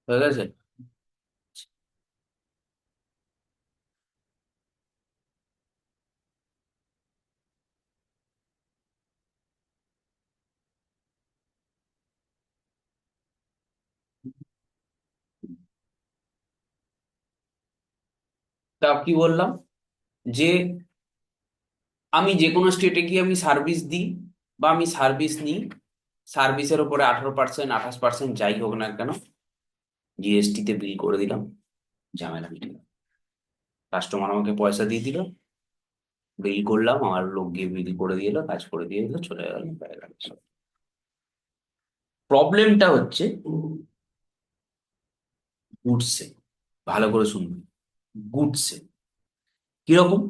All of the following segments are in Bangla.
হয়ে গেছে। তা কি বললাম যে আমি যে কোনো স্টেটে গিয়ে আমি সার্ভিস দিই বা আমি সার্ভিস নিই, সার্ভিসের উপরে 18%, 28% যাই হোক না কেন, জিএসটি তে বিল করে দিলাম, ঝামেলা মিটে গেল। কাস্টমার আমাকে পয়সা দিয়ে দিল, বিল করলাম, আমার লোক গিয়ে বিল করে দিয়ে এলো, কাজ করে দিয়ে এলো, চলে গেল, হয়ে গেল সব। প্রবলেমটা হচ্ছে গুডসে। ভালো করে শুনবি, গুডসে কিরকম।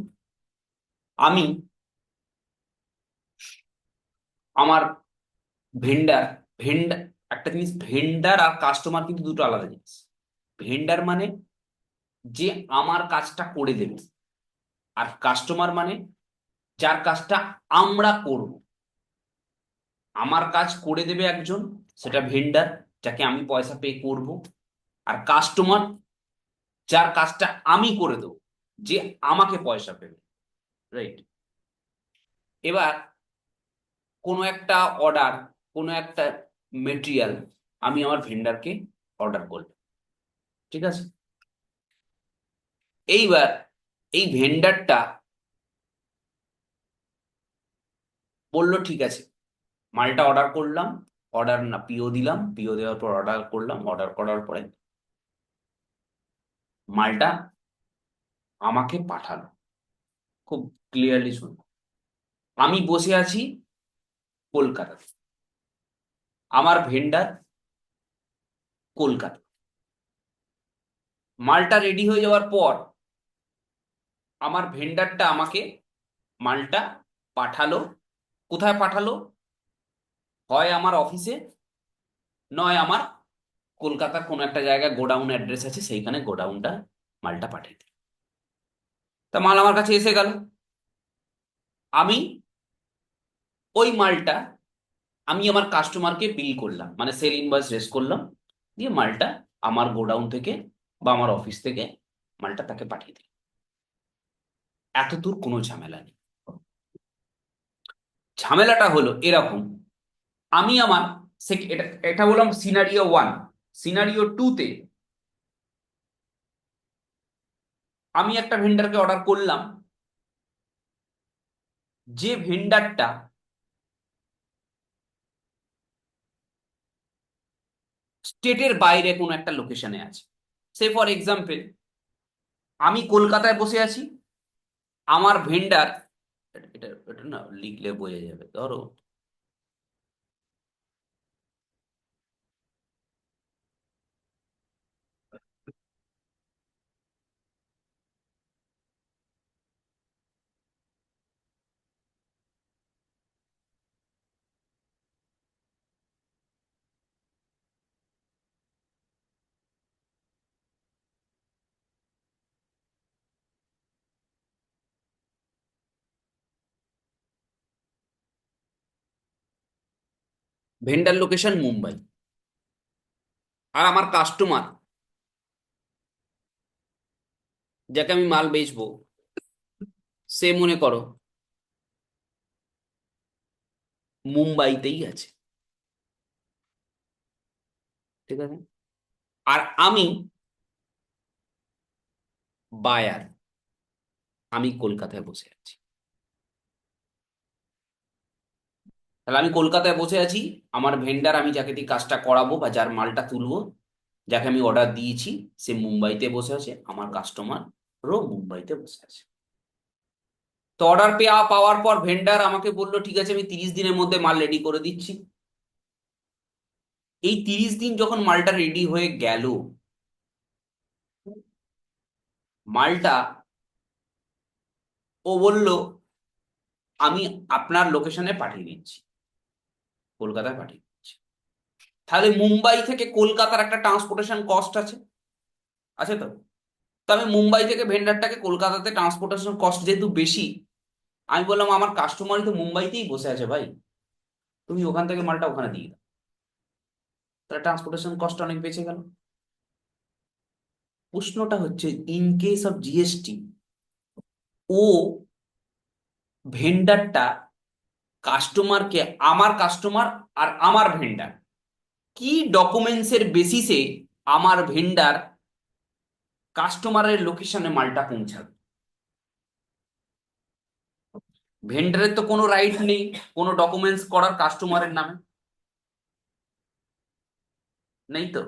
আমি আমার ভেন্ডার ভেন্ডার একটা জিনিস, ভেন্ডার আর কাস্টমার কিন্তু দুটো আলাদা জিনিস। ভেন্ডার মানে যে আমার কাজটা করে দেবে, আর কাস্টমার মানে যার কাজটা আমরা করব। আমার কাজ করে দেবে একজন, সেটা ভেন্ডার, যাকে আমি পয়সা পে করব। আর কাস্টমার যার কাজটা আমি করে দেবো, যে আমাকে পয়সা পেবে। রাইট। এবার কোনো একটা অর্ডার, কোনো একটা মেটেরিয়াল আমি আমার ভেন্ডারকে অর্ডার করলাম, ঠিক আছে। এইবার এই ভেন্ডারটা বললো ঠিক আছে, মালটা অর্ডার করলাম, অর্ডার না পিও দিলাম, পিও দেওয়ার পর অর্ডার করলাম, অর্ডার করার পরে মালটা আমাকে পাঠালো। খুব ক্লিয়ারলি শুনুন, আমি বসে আছি কলকাতাতে, আমার ভেন্ডার কলকাতা। মালটা রেডি হয়ে যাওয়ার পর আমার ভেন্ডারটা আমাকে মালটা পাঠালো। কোথায় পাঠালো? হয় আমার অফিসে, নয় আমার কলকাতার কোনো একটা জায়গায় গোডাউন অ্যাড্রেস আছে, সেইখানে গোডাউনটা মালটা পাঠিয়ে দিল। তা মাল আমার কাছে এসে গেল। আমি ওই মালটা আমি আমার কাস্টমারকে বিল করলাম, মানে সেল ইনভয়েস রেজ করলাম, দিয়ে মালটা আমার গোডাউন থেকে বা আমার অফিস থেকে মালটা তাকে পাঠিয়ে দিই। এত দূর কোনো ঝামেলা নেই। ঝামেলাটা হলো এরকম, আমি আমার এটা এটা বললাম সিনারিও ওয়ান। সিনারিও টু তে আমি একটা ভেন্ডারকে অর্ডার করলাম, যে ভেন্ডারটা স্টেটের বাইরে কোনো একটা লোকেশনে আছে। সে ফর এক্সাম্পল, আমি কলকাতায় বসে আছি, আমার ভেন্ডার, এটা এটা না লিখলে বোঝা যাবে, ধরো ভেন্ডার লোকেশন মুম্বাই, আর আমার কাস্টমার যাকে আমি মাল বেচবো, সে মনে করো মুম্বাইতেই আছে, ঠিক আছে। আর আমি বায়ার, আমি কলকাতায় বসে আছি। তাহলে আমি কলকাতায় বসে আছি, আমার ভেন্ডার, আমি যাকে দিয়ে কাজটা করাবো বা যার মালটা তুলবো, যাকে আমি অর্ডার দিয়েছি, সে মুম্বাইতে বসে আছে, আমার কাস্টমারও মুম্বাইতে বসে আছে। তো অর্ডার পাওয়ার পর ভেন্ডার আমাকে বললো ঠিক আছে, আমি 30 দিনের মধ্যে মাল রেডি করে দিচ্ছি। এই 30 দিন যখন মালটা রেডি হয়ে গেল, মালটা ও বলল আমি আপনার লোকেশনে পাঠিয়ে দিচ্ছি, কলকাতায় পাঠিয়ে দিচ্ছি। তাহলে মুম্বাই থেকে কলকাতার একটা ট্রান্সপোর্টেশন কস্ট আছে, আছে তো। তো আমি মুম্বাই থেকে ভেন্ডারটাকে কলকাতাতে ট্রান্সপোর্টেশন কস্ট যেহেতু বেশি, আমি বললাম আমার কাস্টমারই তো মুম্বাইতেই বসে আছে ভাই, তুমি ওখান থেকে মালটা ওখানে দিয়ে দাও। তাহলে ট্রান্সপোর্টেশন কস্ট অনেক বেঁচে গেল। প্রশ্নটা হচ্ছে ইন কেস অফ জিএসটি, ও ভেন্ডারটা কাস্টমারকে, আমার কাস্টমার আর আমার ভেন্ডার, কি ডকুমেন্টসের বেসিসে আমার ভেন্ডার কাস্টমারের লোকেশনে মালটা পৌঁছাবে? ভেন্ডারের তো কোনো রাইট নেই কোনো ডকুমেন্টস করার কাস্টমারের নামে, নেই তো।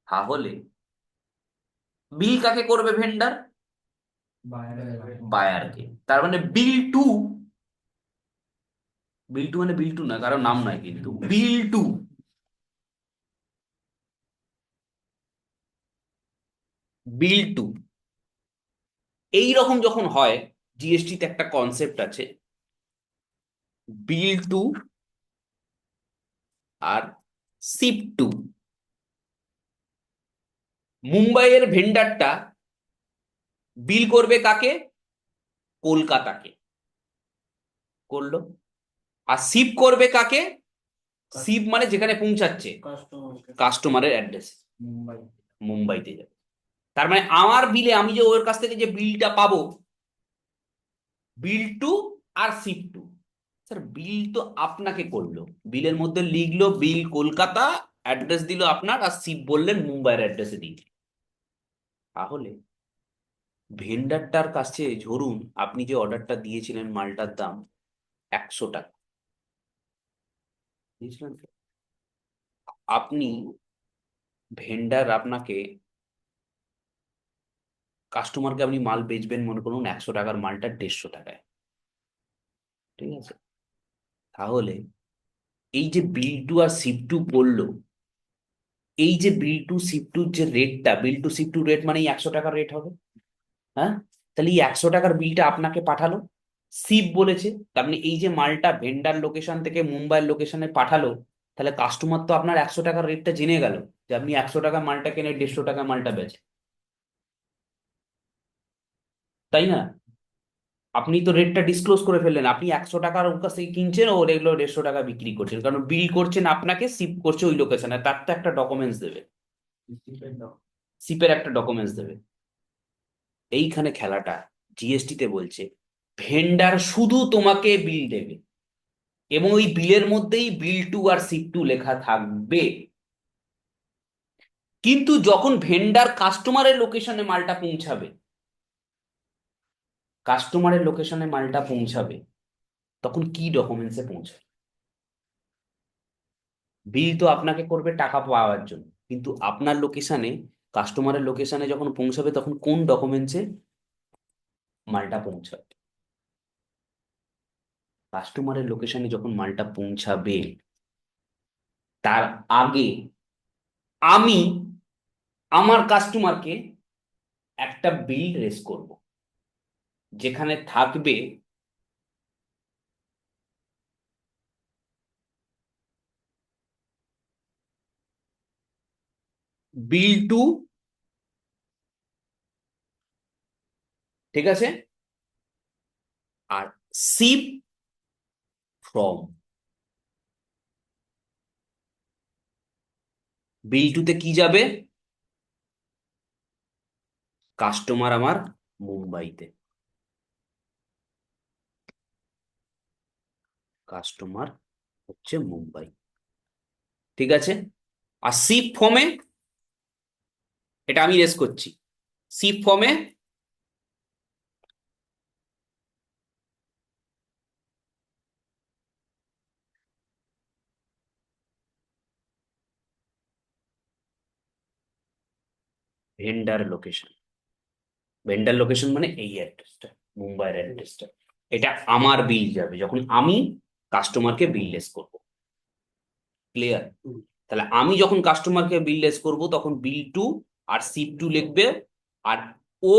তাহলে বিল কাকে করবে ভেন্ডার? বায়ারকে। তার মানে বিল টু, বিল টু মানে বিল টু না, কারো নাম নয় কিন্তু, বিল টু, বিল টু এইরকম যখন হয়, জিএসটি তে একটা কনসেপ্ট আছে, বিল টু আর শিপ টু। মুম্বাইয়ের ভেন্ডারটা বিল করবে কাকে? কলকাতাকে করলো। আর শিপ করবে কাকে? শিপ মানে যেখানে পৌঁছাচ্ছে, কাস্টমারের অ্যাড্রেস, মুম্বাইতে যাবে। তার মানে আমার বিলে আমি যে ওর কাছ থেকে যে বিলটা পাবো, বিল to R sheep two. Sir বিল তো আপনাকে করলো, বিলের মধ্যে লিখলো বিল কলকাতা, অ্যাড্রেস দিল আপনার, আর শিপ বললেন মুম্বাইয়ের অ্যাড্রেসে দিন। তাহলে ভেন্ডারটার কাছে ধরুন আপনি যে অর্ডারটা দিয়েছিলেন মালটার দাম 100 টাকা দিয়েছিলেন তো? আপনি, ভেন্ডার আপনাকে, কাস্টমারকে আপনি মাল বেচবেন মনে করুন 100 টাকার মালটা 150 টাকায়, ঠিক আছে? তাহলে এই যে বিল টু আর শিপ টু পড়লো, এই যে বিল টু শিপ টুর যে রেটটা, বিল টু শিপ টু রেট মানে 100 টাকার রেট হবে। হ্যাঁ, তাহলে এই 100 টাকার বিলটা আপনাকে পাঠালো, শিপ বলেছে, তার মানে এই যে মালটা ভেন্ডার লোকেশন থেকে মুম্বাইয়ের লোকেশনে পাঠালো, তাহলে কাস্টমার তো আপনার 100 টাকার রেটটা জেনে গেল, যে আপনি 100 টাকা মালটা কিনে 150 টাকা মালটা বেচে, তাই না? আপনি তো রেটটা ডিসক্লোজ করে ফেললেন, আপনি 100 টাকার ওর কাছ থেকে কিনছেন, ও এগুলো 150 টাকা বিক্রি করছেন, কারণ বিল করছেন আপনাকে, শিপ করছে ওই লোকেশনে, তার তো একটা ডকুমেন্টস দেবে, শিপের একটা ডকুমেন্টস দেবে। এইখানে খেলাটা, জিএসটি তে বলছে ভেন্ডার শুধু তোমাকে বিল দেবে, এবং ওই বিলের মধ্যেই বিল টু আর শিপ টু লেখা থাকবে। কিন্তু যখন ভেন্ডার কাস্টমারের লোকেশনে মালটা পৌঁছাবে, কাস্টমারের লোকেশনে মালটা পৌঁছাবে, তখন কি ডকুমেন্টসে পৌঁছাবে? বিল তো আপনাকে করবে টাকা পাওয়ার জন্য, কিন্তু আপনার লোকেশনে, কাস্টমারের লোকেশনে যখন পৌঁছাবে তখন কোন ডকুমেন্টসে মালটা পৌঁছাবে? কাস্টমারের লোকেশনে যখন মালটা পৌঁছাবে, তার আগে আমি আমার কাস্টমারকে একটা বিল রেজ করব, যেখানে থাকবে বিল টু, ঠিক আছে, আর শিপ ফ্রম। বিল টুতে কি যাবে? কাস্টমার আমার মুম্বাইতে, কাস্টমার হচ্ছে মুম্বাই, ঠিক আছে। আর শিপ ফর্মে, এটা আমি রেস করছি, শিপ ফর্মে ভেন্ডার লোকেশন, ভেন্ডার লোকেশন মানে এই অ্যাড্রেসটা, মুম্বাইয়ের অ্যাড্রেসটা, এটা আমার বিল যাবে যখন আমি কাস্টমারকে বিল লেস করবো। ক্লিয়ার? তাহলে আমি যখন কাস্টমারকে বিল লেস করব তখন বিল টু আর শিপ টু লিখবে, আর ও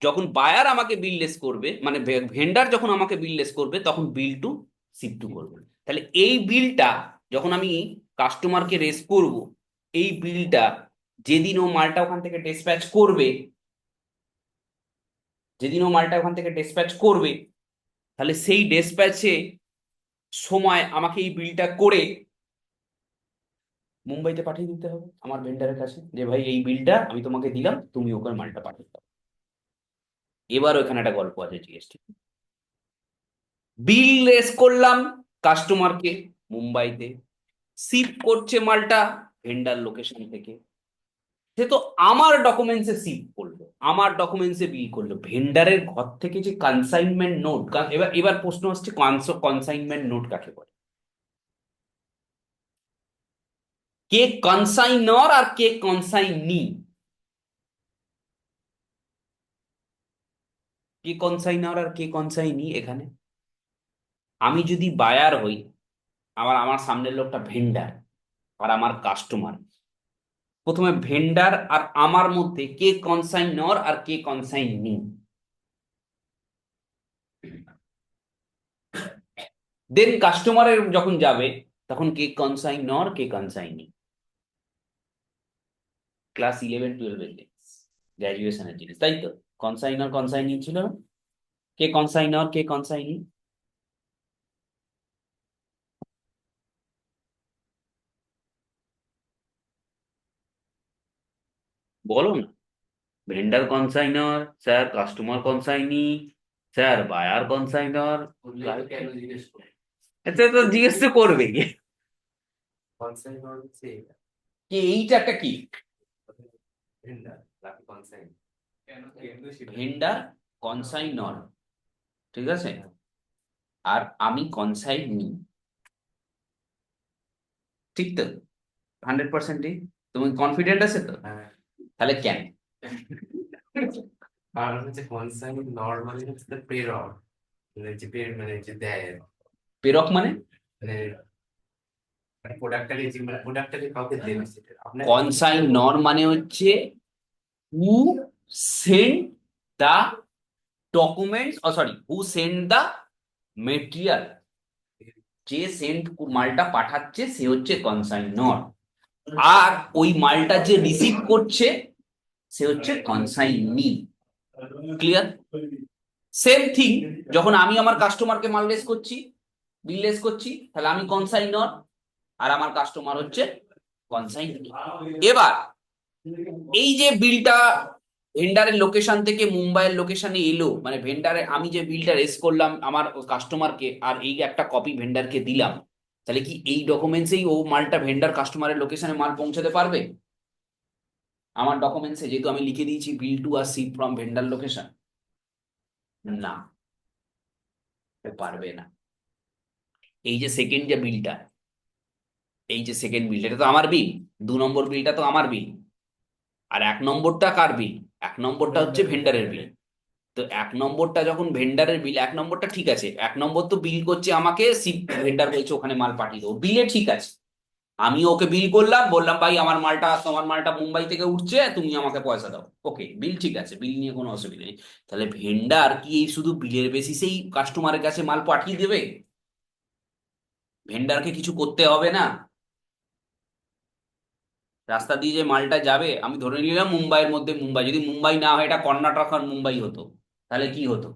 যখন বায়ার আমাকে বিল লেস করবে, মানে ভেন্ডার যখন আমাকে বিল লেস করবে, তখন বিল টু শিপ টু করবে। তাহলে এই বিলটা যখন আমি কাস্টমারকে রেস করব, এই বিলটা যেদিন ও মালটা ওখান থেকে ডিসপ্যাচ করবে, যেদিন ও মালটা ওখান থেকে ডিসপ্যাচ করবে, তাহলে সেই ডিসপ্যাচে সময় আমাকে এই বিলটা করে মুম্বাইতে পাঠিয়ে দিতে হবে আমার ভেন্ডারের কাছে, যে ভাই এই বিলটা আমি তোমাকে দিলাম, তুমি ওখানে মালটা পাঠিয়ে দাও। এবার ওখানে একটা গল্প আছে জিএসটি। বিল রেস করলাম কাস্টমারকে মুম্বাইতে, শিপ করছে মালটা ভেন্ডার লোকেশন থেকে। সে তো আমার ডকুমেন্টসে শিপ করলো, আমার ডকুমেন্টসে বিল করলো, ভেন্ডারের ঘর থেকে যে কনসাইনমেন্ট নোট। এবার এবার প্রশ্ন হচ্ছে কনসাইনমেন্ট নোট কাকে বলে? কে কনসাইনর আর কে কনসাইনি? কে কনসাইনর আর কে কনসাইনি এখানে? আমি যদি বায়ার হই, আবার আমার সামনের লোকটা ভেন্ডার আর আমার কাস্টমার, প্রথমে ভেন্ডার আর আমার মধ্যে কে কনসাইনর আর কে কনসাইনি? দেন কাস্টমারের যখন যাবে, তখন কে কনসাইনর কে কনসাইনি? ক্লাস 11-12 গ্রাজুয়েশনের জিনিস, তাই তো। কনসাইনর কনসাইনি ছিল না? কে কনসাইনর কে কনসাইনি? বলো না। Vendor consignor sir, customer consignee sir, buyer consignor. কেন জিজ্ঞেস করি? এটা তো জিজ্ঞেস তো করবে কি? কনসাইন হচ্ছে এটা। কি এইটা একটা কি? ভেন্ডার লাকি কনসাইন। কেন কেন সেটা? ভেন্ডার কনসাইনর, ঠিক আছে, আর আমি কনসাইনি, ঠিক তো? 100%ই? তুমি কনফিডেন্ট আছে তো? হ্যাঁ, তাহলে কেন? কারণ হচ্ছে কনসাইন নরমালি হচ্ছে প্রেরক, মানে যে মানে যে দেয়, প্রেরক মানে? মানে প্রোডাক্টটাকে যে মানে প্রোডাক্টটাকে কাউকে দেবে সেটা আপনার। কনসাইনর মানে হচ্ছে হু সেন্ড দা ডকুমেন্টস, সরি, হু সেন্ড দা মেটেরিয়াল। যে সেন্ড মালটা পাঠাচ্ছে সে হচ্ছে কনসাইনর, আর ওই মালটা যে রিসিভ করছে সে হচ্ছে কনসাইনি। ক্লিয়ার? সেম থিং, যখন আমি আমার কাস্টমারকে মাল লেস করছি, বিল লেস করছি, তাহলে আমি কনসাইনর আর আমার কাস্টমার হচ্ছে কনসাইনি। এবার এই যে বিলটা ভেন্ডারের লোকেশন থেকে মুম্বাইয়ের লোকেশনে এলো, মানে ভেন্ডারে আমি যে বিলটা রেস করলাম আমার কাস্টমারকে, আর এই একটা কপি ভেন্ডারকে দিলাম, তাহলে কি এই ডকুমেন্টসেই ও মালটা ভেন্ডার কাস্টমারের লোকেশনে মাল পৌঁছাতে পারবে? আমার ডকুমেন্টসে যেহেতু আমি লিখে দিয়েছি বিল টু আর সিপ ফ্রম ভেন্ডার লোকেশন, না, ও পারবে না। এই যে সেকেন্ড যে বিলটা, এই যে সেকেন্ড বিল, এটা তো আমার বিল, 2 নম্বর বিলটা তো আমার বিল, আর 1 নম্বরটা কার বিল? 1 নম্বরটা হচ্ছে ভেন্ডারের বিল। তো 1 নম্বরটা যখন ভেন্ডারের বিল, 1 নম্বরটা ঠিক আছে, 1 নম্বর তো বিল করছে আমাকে, ভেন্ডার বলছে ওখানে মাল পাঠিয়ে দেবো, বিলে ঠিক আছে। আমি ওকে বিল করলাম, বললাম ভাই আমার মালটা, তোমার মালটা মুম্বাই থেকে উঠছে, তুমি আমাকে পয়সা দাও। ওকে, বিল ঠিক আছে, বিল নিয়ে কোনো অসুবিধা নেই। তাহলে ভেন্ডার কি এই শুধু বিলের বেসিসেই কাস্টমারের কাছে মাল পাঠিয়ে দেবে? ভেন্ডারকে কিছু করতে হবে না? রাস্তা দিয়ে যে মালটা যাবে, আমি ধরে নিলাম মুম্বাইয়ের মধ্যে, মুম্বাই যদি মুম্বাই না হয় এটা কর্ণাটক আর মুম্বাই হতো, তাহলে কি হতো?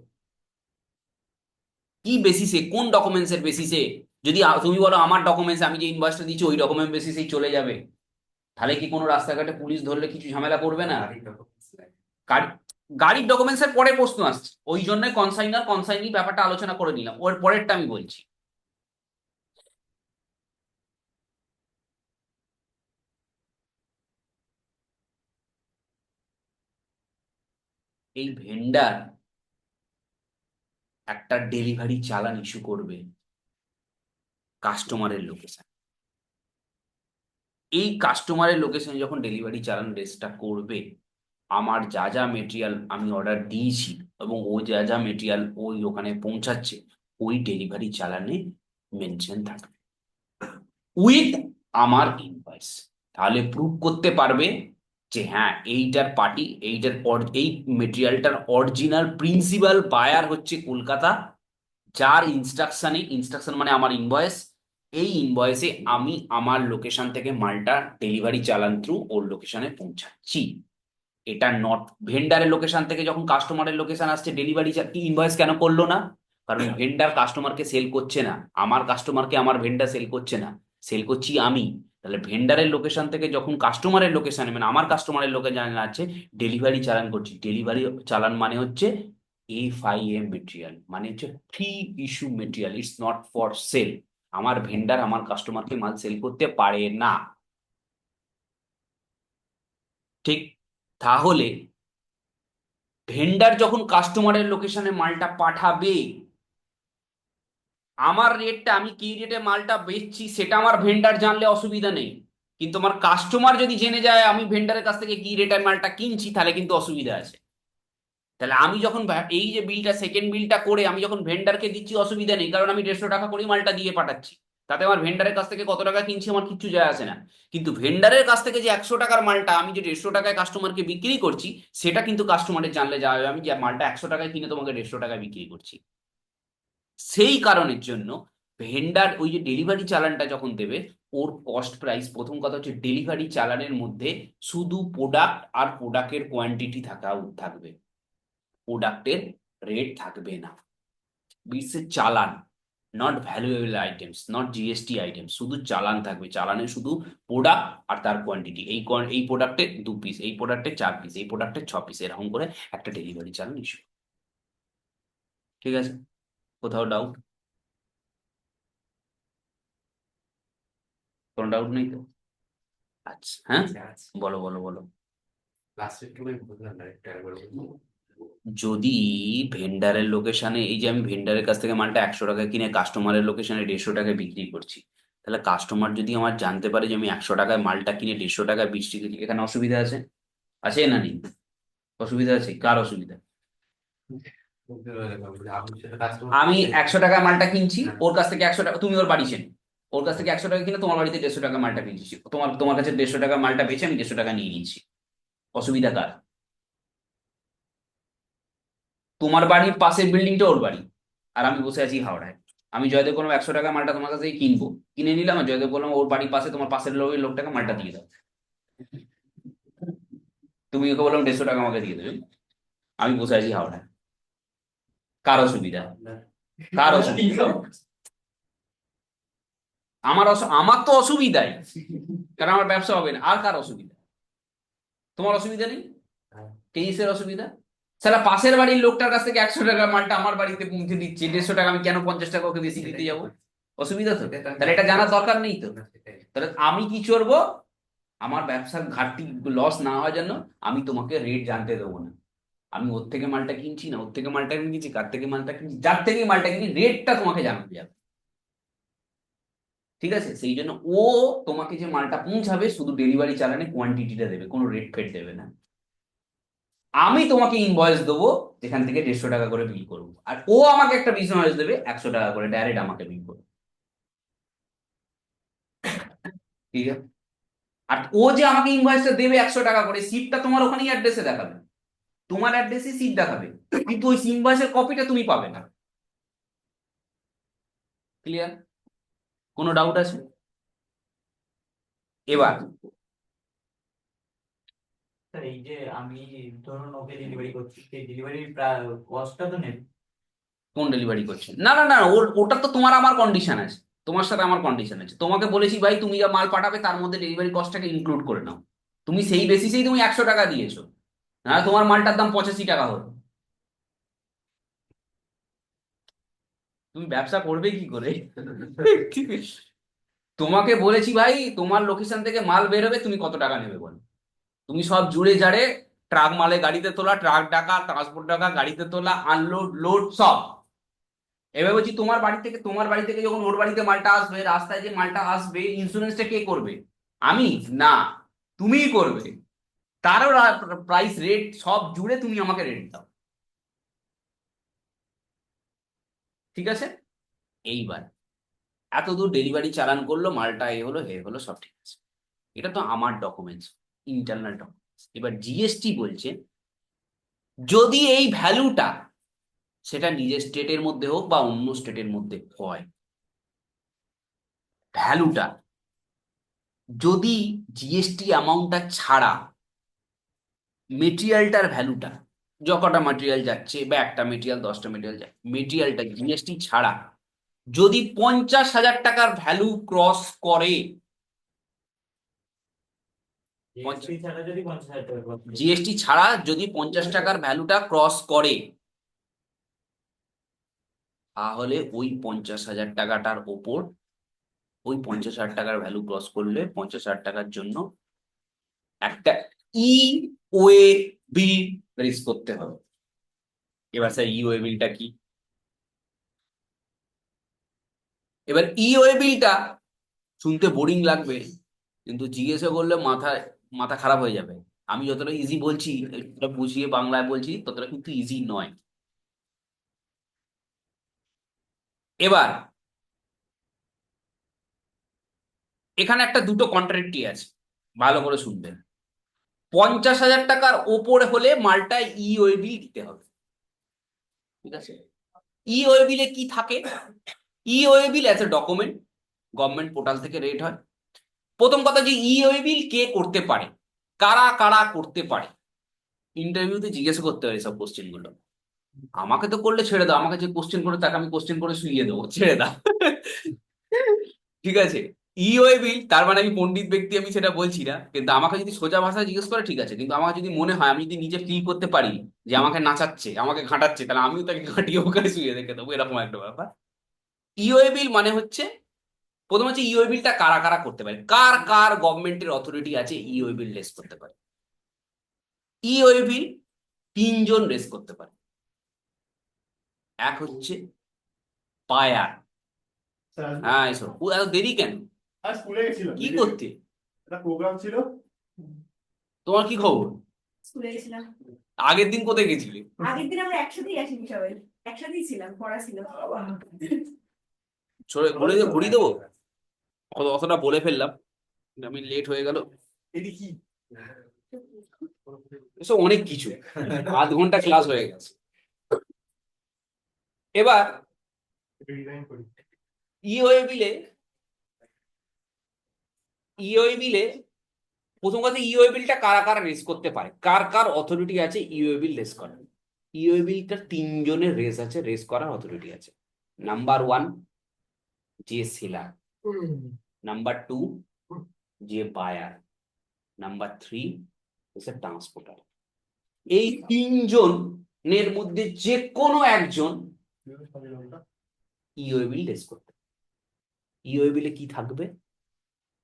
কি বেসিসে, কোন ডকুমেন্টসের বেসিসে? যদি তুমি বলো আমার ডকুমেন্টস, আমি যে ইনভয়েসটা দিচ্ছি ওই ডকুমেন্ট বেসিসেই চলে যাবে, তাহলে কি কোনো রাস্তাঘাটে পুলিশ ধরলে কিছু ঝামেলা করবে না? গাড়ির ডকুমেন্টস লাগে। গাড়ি, গাড়ির ডকুমেন্টস এর পরে প্রশ্ন আসছে, ওই জন্য কনসাইনার কনসাইনি ব্যাপারটা আলোচনা করে নিলাম, ওর পরেরটা আমি বলছি। এই ভেন্ডার একটা ডেলিভারি চালান ইস্যু করবে কাস্টমারের লোকেশন। এই কাস্টমারের লোকেশনে যখন ডেলিভারি চালান রেসটা করবে, আমার যা যা মেটেরিয়াল আমি অর্ডার দিয়েছি এবং ও যা যা মেটেরিয়াল ওই ওখানে পৌঁছাচ্ছে, ওই ডেলিভারি চালানে মেনশন থাকবে উইথ আমার ইনভয়েস। তাহলে প্রুভ করতে পারবে যে হ্যাঁ এইটার পার্টি, এইটার এই মেটেরিয়ালটার অরিজিনাল প্রিন্সিপাল বায়ার হচ্ছে কলকাতা, যার ইনস্ট্রাকশনে, ইনস্ট্রাকশন মানে আমার ইনভয়েস, এই ইনভয়েসে আমি আমার লোকেশন থেকে মালটা ডেলিভারি চালান থ্রু ওর লোকেশনে পৌঁছাচ্ছি। এটা নট ভেন্ডারের লোকেশন থেকে যখন কাস্টমারের লোকেশন আসছে, ডেলিভারি ইনভয়েস কেন করলো না? কারণ ভেন্ডার কাস্টমারকে সেল করছে না, আমার কাস্টমারকে আমার ভেন্ডার সেল করছে না, সেল করছি আমি। তাহলে ভেন্ডারের লোকেশন থেকে যখন কাস্টমারের লোকেশনে, মানে আমার কাস্টমারের লোকেশনে আছে, ডেলিভারি চালান করছি। ডেলিভারি চালান মানে হচ্ছে FIM মেটেরিয়াল, মানে হচ্ছে free issue material, it's not for sale. আমার ভেন্ডার আমার কাস্টমারকে মাল সেল করতে পারে না, ঠিক? তাহলে ভেন্ডার যখন কাস্টমারের লোকেশনে মালটা পাঠাবে, আমার রেটটা, আমি কি রেটে মালটা বেচছি সেটা আমার ভেন্ডার জানলে অসুবিধা নেই, কিন্তু আমার কাস্টমার যদি জেনে যায় আমি ভেন্ডারের কাছ থেকে কি রেটে মালটা কিনছি, তাহলে কিন্তু অসুবিধা আছে। তাহলে আমি যখন এই যে বিলটা, সেকেন্ড বিলটা করে আমি যখন ভেন্ডারকে দিচ্ছি, অসুবিধা নেই, কারণ আমি 150 টাকা করে মালটা দিয়ে পাঠাচ্ছি। তাতে আমার ভেন্ডারের কাছ থেকে কত টাকা কিনছি আমার কিচ্ছু যায় আসে না। কিন্তু ভেন্ডারের কাছ থেকে যে 100 টাকার মালটা আমি যে 150 টাকায় কাস্টমারকে বিক্রি করছি, সেটা কিন্তু কাস্টমারের জানলে যাওয়া হবে আমি যে মালটা 100 টাকায় কিনে তোমাকে 150 টাকায় বিক্রি করছি। সেই কারণের জন্য ভেন্ডার ওই যে ডেলিভারি চালানটা যখন দেবে, ওর কস্ট প্রাইস, প্রথম কথা হচ্ছে ডেলিভারি চালানের মধ্যে শুধু প্রোডাক্ট আর প্রোডাক্টের কোয়ান্টিটি থাকবে, প্রোডাক্টের রেট থাকবে না। বিশ্বের চালান, not valuable items, not GST item, শুধু চালান থাকবে। চালানে শুধু প্রোডাক্ট আর তার কোয়ান্টিটি, এই প্রোডাক্টে 2 পিস, এই প্রোডাক্টে 4 পিস, এই প্রোডাক্টে 6 পিস, এরকম করে একটা ডেলিভারি চালান ইস্যু। ঠিক আছে? কোথাও ডাউট? কোনো ডাউট নেই তো? আচ্ছা, হ্যাঁ, আচ্ছা আচ্ছা, বলো বলো বলো। লাস্ট একটু আমি বুঝলাম না, একটু একবার বলবো। যদি ভেন্ডারের লোকেশনে, এই যে আমি ভেন্ডারের কাছ থেকে মালটা 100 টাকায় কিনে কাস্টমারের লোকেশনে 150 টাকায় বিক্রি করছি, তাহলে কাস্টমার যদি আমার জানতে পারে যে আমি 100 টাকায় মালটা কিনে 150 টাকায় বিক্রি করছি, এখানে অসুবিধা আছে? আছে না নেই? অসুবিধা আছে, কার অসুবিধা? বুঝতে পারলাম, আপনি সেটা কাস্টমার আমি বলছেন। 100 টাকায় মালটা কিনছি, হ্যাঁ, ওর কাছ থেকে 100 টাকা, তুমি ওর বাড়ি চেনো, ওর কাছ থেকে 100 টাকা কিনে তোমার বাড়িতে 150 টাকা মালটা কিনছি, তোমার কাছে 150 টাকা মালটা বেচে আমি 150 টাকা নিয়ে নিচ্ছি। অসুবিধা কার? তোমার বাড়ির পাশের বিল্ডিংটা ওর বাড়ি, আর আমি বসে আছি হাওড়ায়। আমি জয়দেব বললাম 100 টাকা মালটা তোমার কাছে কিনবো, কিনে নিলাম, আর জয়দেব বললাম ওর বাড়ির পাশে, তোমার পাশের লোকটাকে মালটা দিয়ে দাও। তুমি ওকে বললাম 150 টাকা আমাকে দিয়ে দেবে, আমি বসে আছি হাওড়ায়। কার অসুবিধা? আপনার কার অসুবিধা? আমার তো অসুবিধাই, কারণ আমার ব্যবসা হবে না। আর কার অসুবিধা? তোমার অসুবিধা নেই? হ্যাঁ, তেইশের অসুবিধা? সেটা পাশের বাড়ির লোকটার কাছ থেকে 100 টাকা মালটা আমার বাড়িতে পৌঁছে দিচ্ছে 150 টাকা, আমি কেন 50 টাকা ওকে বেশি দিতে সেটাই যাবো? বলছি। অসুবিধা তো। সেটাই তো আমি তাহলে এটা জানতে জানার চাইছি। দরকার নেই তো? না, সেটাই। তাহলে আমি কি করবো? আমার ব্যবসার ঘাটতি, লস না হওয়ার জন্য আমি তোমাকে রেট জানতে দেবো না। আমি ওর থেকে মালটা কিনছি না ওর থেকে মালটা কিনছি, কার থেকে মালটা কিনছি, যার থেকে মালটা কিনছি, রেটটা তোমাকে জানাতে যাবে। ঠিক আছে? সেই জন্য ও তোমাকে যে মালটা পৌঁছাবে শুধু ডেলিভারি চালানে কোয়ান্টিটিটা দেবে, কোনো রেট ফেট দেবে না। আমি তোমাকে ইনভয়েস দেবো যেখান থেকে 150 টাকা করে বিল করবো, আর ও আমাকে একটা বিজনেস দেবে 100 টাকা করে, ডাইরেক্ট আমাকে বিল করবে। ঠিক আছে? আর ও যে আমাকে ইনভয়েসটা দেবে 100 টাকা করে, সিটটা তোমার ওখানেই অ্যাড্রেসে দেখাবে, তোমার অ্যাড্রেসে সিট দেখাবে, কিন্তু ওই ইনভয়েসের কপিটা তুমি পাবে না। ক্লিয়ার? কোনো ডাউট আছে? এবার স্যার এই যে আমি ধরুন ওকে ডেলিভারি করছি, সেই ডেলিভারি কস্টটা তো নেই। কোন ডেলিভারি করছেন? না না না, ওটা তো তোমার আমার কন্ডিশন আছে, তোমার সাথে আমার কন্ডিশন আছে। তোমাকে বলেছি ভাই তুমি যা মাল পাঠাবে তার মধ্যে ডেলিভারি কস্টটাকে ইনক্লুড করে নাও, তুমি সেই বেসিসেই তুমি 100 টাকা দিয়েছো, না তোমার মালটার দাম 85 টাকা হলো। তুমি ব্যবসা করবে কি করে? তোমাকে বলেছি ভাই তোমার লোকেশন থেকে মাল বেরোবে, তুমি কত টাকা নেবে বলো? তুমি সব জুড়ে জাড়ে, ট্রাক মালে গাড়িতে তোলা, ট্রাক টাকা, ট্রান্সপোর্ট টাকা, গাড়িতে তোলা, আনলোড লোড সব। এবার বলছি তোমার বাড়ি থেকে যখন ওর বাড়িতে মালটা আসবে, রাস্তায় যে মালটা আসবে, ইন্স্যুরেন্সটা কে করবে? আমি? না, তুমিই করবে। তারও প্রাইস রেট সব জুড়ে তুমি আমাকে রেট দাও। ঠিক আছে? এইবার এত দূর ডেলিভারি চালান করলো, মালটা এ হলো হে হলো, সব ঠিক আছে, এটা তো আমার ডকুমেন্টস, ইন্টারনাল ডকুমেন্টস। এবার GST বলছে যদি এই ভ্যালুটা, সেটা নিজের স্টেটের মধ্যে হোক বা অন্য স্টেটের মধ্যে হয়, ভ্যালুটা যদি GST অ্যামাউন্টটা ছাড়া মেটেরিয়ালটার ভ্যালুটা, যতটা মেটেরিয়াল যাচ্ছে বা একটা মেটেরিয়াল 10টা মেটেরিয়াল যায়, মেটেরিয়ালটা GST ছাড়া যদি 50,000 টাকার ভ্যালু ক্রস করে, জিএসটি ছাড়া যদি 50,000 টাকা করতে জিএসটি ছাড়া যদি 50 টাকার ভ্যালুটা ক্রস করে, তাহলে ওই 50,000 টাকাটার ওপর, ওই 50,000 টাকার ভ্যালু ক্রস করলে 50,000 টাকার জন্য একটা ই ওয়ে বিল রেজ করতে হবে। এবার স্যার ই ওয়ে বিলটা কি? এবার ই ওয়ে বিলটা শুনতে বোরিং লাগবে, কিন্তু জিজ্ঞাসা করলে মাথা মাথা খারাপ হয়ে যাবে। আমি যতটা ইজি বলছি, যতটা বুঝিয়ে বাংলায় বলছি, ততটা কিন্তু ইজি নয়। এবার এখানে একটা দুটো কন্ট্রাডিক্টরি আছে, ভালো করে শুনবেন। 50,000 টাকার ওপরে হলে মালটা ই ওয়ে বিল দিতে হবে, ঠিক আছে? ই ওয়ে বিলে কি থাকে? E way bill as a document government portal থেকে রেট হয়। প্রথম কথা, যে ই ওয়ে বিল কে করতে পারে, কারা কারা করতে পারে, ইন্টারভিউতে জিজ্ঞাসা করতে হয় সব কোশ্চেন গুলো। আমাকে তো করলে ছেড়ে দাও, আমাকে যে কোশ্চেন করে তাকে আমি কোশ্চেন করে শুইয়ে দেবো, ছেড়ে দাও। ঠিক আছে, ই ওয়ে বিল তার মানে আমি পণ্ডিত ব্যক্তি, আমি সেটা বলছি না, কিন্তু আমাকে যদি সোজা ভাষায় জিজ্ঞেস করে ঠিক আছে, কিন্তু আমার যদি মনে হয়, আমি যদি নিজে ফিল করতে পারি যে আমাকে নাচাচ্ছে, আমাকে ঘাটাচ্ছে, তাহলে আমিও তাকে ঘাটিয়ে ওখানে শুয়ে রেখে দেবো, এরকম একটা ব্যাপার। ই ওয়ে বিল মানে হচ্ছে, প্রথম হচ্ছে ই ওয়ে বিলটা কারা কারা করতে পারে, কার কার গভর্নমেন্টের অথরিটি আছে ই ওয়ে বিল রেস করতে পারে। ই ওয়ে বিল তিনজন রেস করতে পারে। এক হচ্ছে বায়ার। স্যার, হ্যাঁ, এসো, ও এত দেরি কেন? আজ স্কুলে গেছিলাম, কি করতে? একটা প্রোগ্রাম ছিল। তোমার কি খবর? স্কুলে গেছিলাম। আগের দিন কোথায় গেছিলে? আগের দিন আমরা একসাথেই আসিনি, সবাই একসাথেই ছিলাম, পড়া ছিল। ঘুরিয়ে দেবো, অতটা বলে ফেললাম, আমি লেট হয়ে গেল। এটি কি? এসব অনেক কিছু, আধ ঘন্টা ক্লাস হয়ে গেছে। এবার ডিজাইন করি। ইওএ বিলে, ইওএ বিলে প্রথম কথা, ইওএ বিলটা কারা কারা রেস করতে পারে, কার কার অথরিটি আছে ইওএ বিল রেস করার। ইওএ বিলটা তিনজনের রেস আছে, রেস করার অথরিটি আছে। নাম্বার ওয়ান, যে সেলার। নাম্বার টু, যে বায়ার। নাম্বার থ্রি, এসে ট্রান্সপোর্টার। এই তিনজনের মধ্যে যে কোনো একজন ইওএ বিল রেস করতে। ইওএ বিলে কি থাকবে?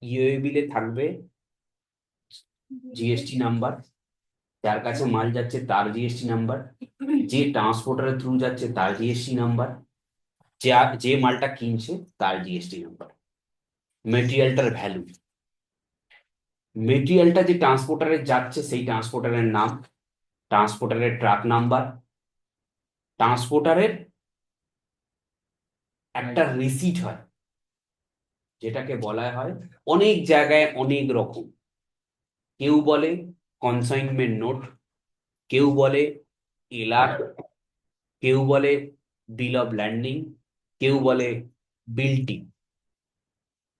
ইওএ বিলে থাকবে জিএসটি নাম্বার, যার কাছে মাল যাচ্ছে তার জিএসটি নাম্বার, যে ট্রান্সপোর্টারের থ্রু যাচ্ছে তার জিএসটি নাম্বার, যে মালটা কিনছে তার জিএসটি নাম্বার। মেটেরিয়ালটার ভ্যালু, মেটেরিয়ালটা যে ট্রান্সপোর্টারে যাচ্ছে সেই ট্রান্সপোর্টারের নাম, ট্রান্সপোর্টারের ট্রাক নাম্বার, ট্রান্সপোর্টারের একটা রিসিট হয়, যেটাকে বলা হয় অনেক জায়গায় অনেক রকম। কেউ বলে কনসাইনমেন্ট নোট, কেউ বলে এলআর, কেউ বলে বিল অফ ল্যান্ডিং, কেউ বলে বিলটি,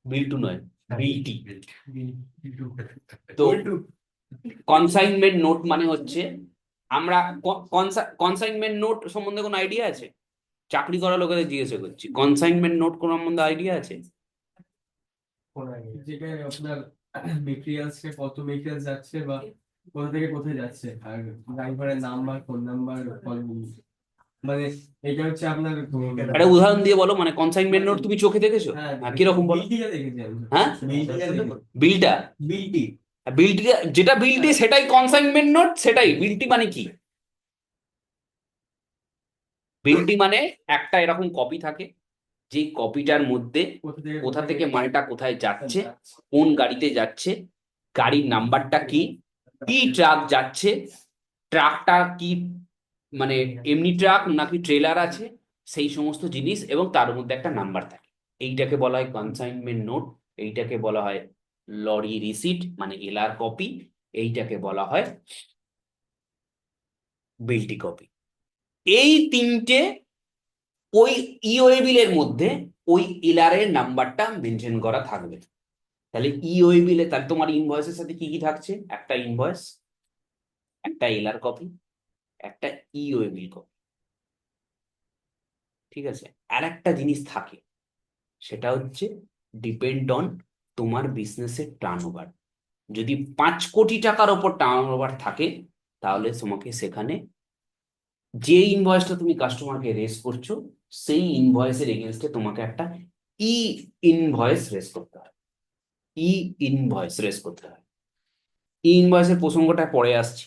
বিলটু নয়, বিলটি। তো কনসাইনমেন্ট নোট মানে হচ্ছে, আমরা কনসাইনমেন্ট নোট সম্বন্ধে কোনো আইডিয়া আছে? চাকরি করা লোকেদের জিজ্ঞাসা করছি, কনসাইনমেন্ট নোট কোন সম্বন্ধে আইডিয়া আছে? যেটা আপনার মেটেরিয়ালসে কত মেটেরিয়াল যাচ্ছে বা কোথা থেকে কোথায় যাচ্ছে, আর ড্রাইভারের নাম্বার, ফোন নাম্বার, মানে এটা হচ্ছে আপনার একটা উদাহরণ দিয়ে বলো, মানে কনসাইনমেন্ট নোট তুমি চোখে দেখেছো? হ্যাঁ, হ্যাঁ, কিরকম বলো? বিলটিটা দেখেছি আমি। হ্যাঁ, বিলটা, বিলটি বিলটি, যেটা বিলটি সেটাই কনসাইনমেন্ট নোট, সেটাই বিলটি। মানে কি? বিলটি মানে একটা এরকম কপি থাকে, যে কপিটার মধ্যে কোথা থেকে মালটা কোথায় যাচ্ছে, কোন গাড়িতে যাচ্ছে, গাড়ির নাম্বারটা কি, কি ট্রাক যাচ্ছে, ট্রাকটা কি, মানে এমনি ট্রাক নাকি ট্রেলার আছে, সেই সমস্ত জিনিস, এবং তার মধ্যে একটা নাম্বার থাকে। এইটাকে বলা হয় কনসাইনমেন্ট নোট, এইটাকে বলা হয় লরি রিসিট মানে এলআর কপি, এইটাকে বলা হয় বিলটি কপি। এই তিনটে ওই ইওএ বিলের মধ্যে ওই এলআর এর নাম্বারটা মেনশন করা থাকবে। তাহলে ইওএ বিলে, তাহলে তোমার ইনভয়েসের সাথে কি কি থাকছে? একটা ইনভয়েস, একটা এলআর কপি, একটা ইওএ বিল কপি। ঠিক আছে, আর একটা জিনিস থাকে, সেটা হচ্ছে ডিপেন্ড অন তোমার বিজনেসের টার্নওভার। যদি 5 কোটি টাকার ওপর টার্ন ওভার থাকে তাহলে তোমাকে সেখানে যে ইনভয়েসটা তুমি কাস্টমারকে রেজ করছো সেই ইনভয়েসের এগেনস্টে তোমাকে একটা ই ইনভয়েস রেজ করতে হয়। ই ইনভয়েস রেজ করতে হয়। ই ইনভয়েসের প্রসঙ্গটা পরে আসছে।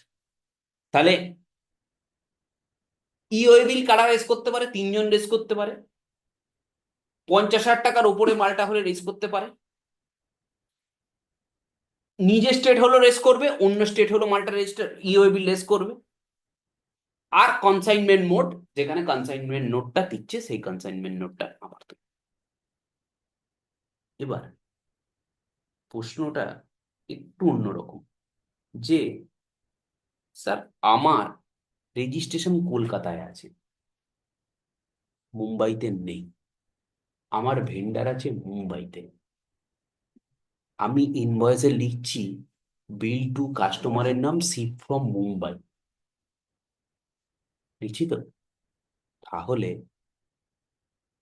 তাহলে ইওএ বিল কারা রেজ করতে পারে? 3 জন রেজ করতে পারে। 50,000 টাকার উপরে মালটা হলে রেজ করতে পারে। নিজে স্টেট হলো রেজ করবে, অন্য স্টেট হলো মালটা রেজিস্টার ইওএ বিল রেজ করবে। আর কনসাইনমেন্ট মোড, যেখানে কনসাইনমেন্ট নোটটা দিচ্ছে সেই কনসাইনমেন্ট নোটটা আবার দেবে। এবার প্রশ্নটা একটু অন্যরকম, যে স্যার আমার রেজিস্ট্রেশন কলকাতায় আছে, মুম্বাইতে নেই, আমার ভেন্ডার আছে মুম্বাইতে, আমি ইনভয়েসে লিখছি বিল টু কাস্টমারের নাম শিপ ফ্রম মুম্বাই, লিখছি তো? তাহলে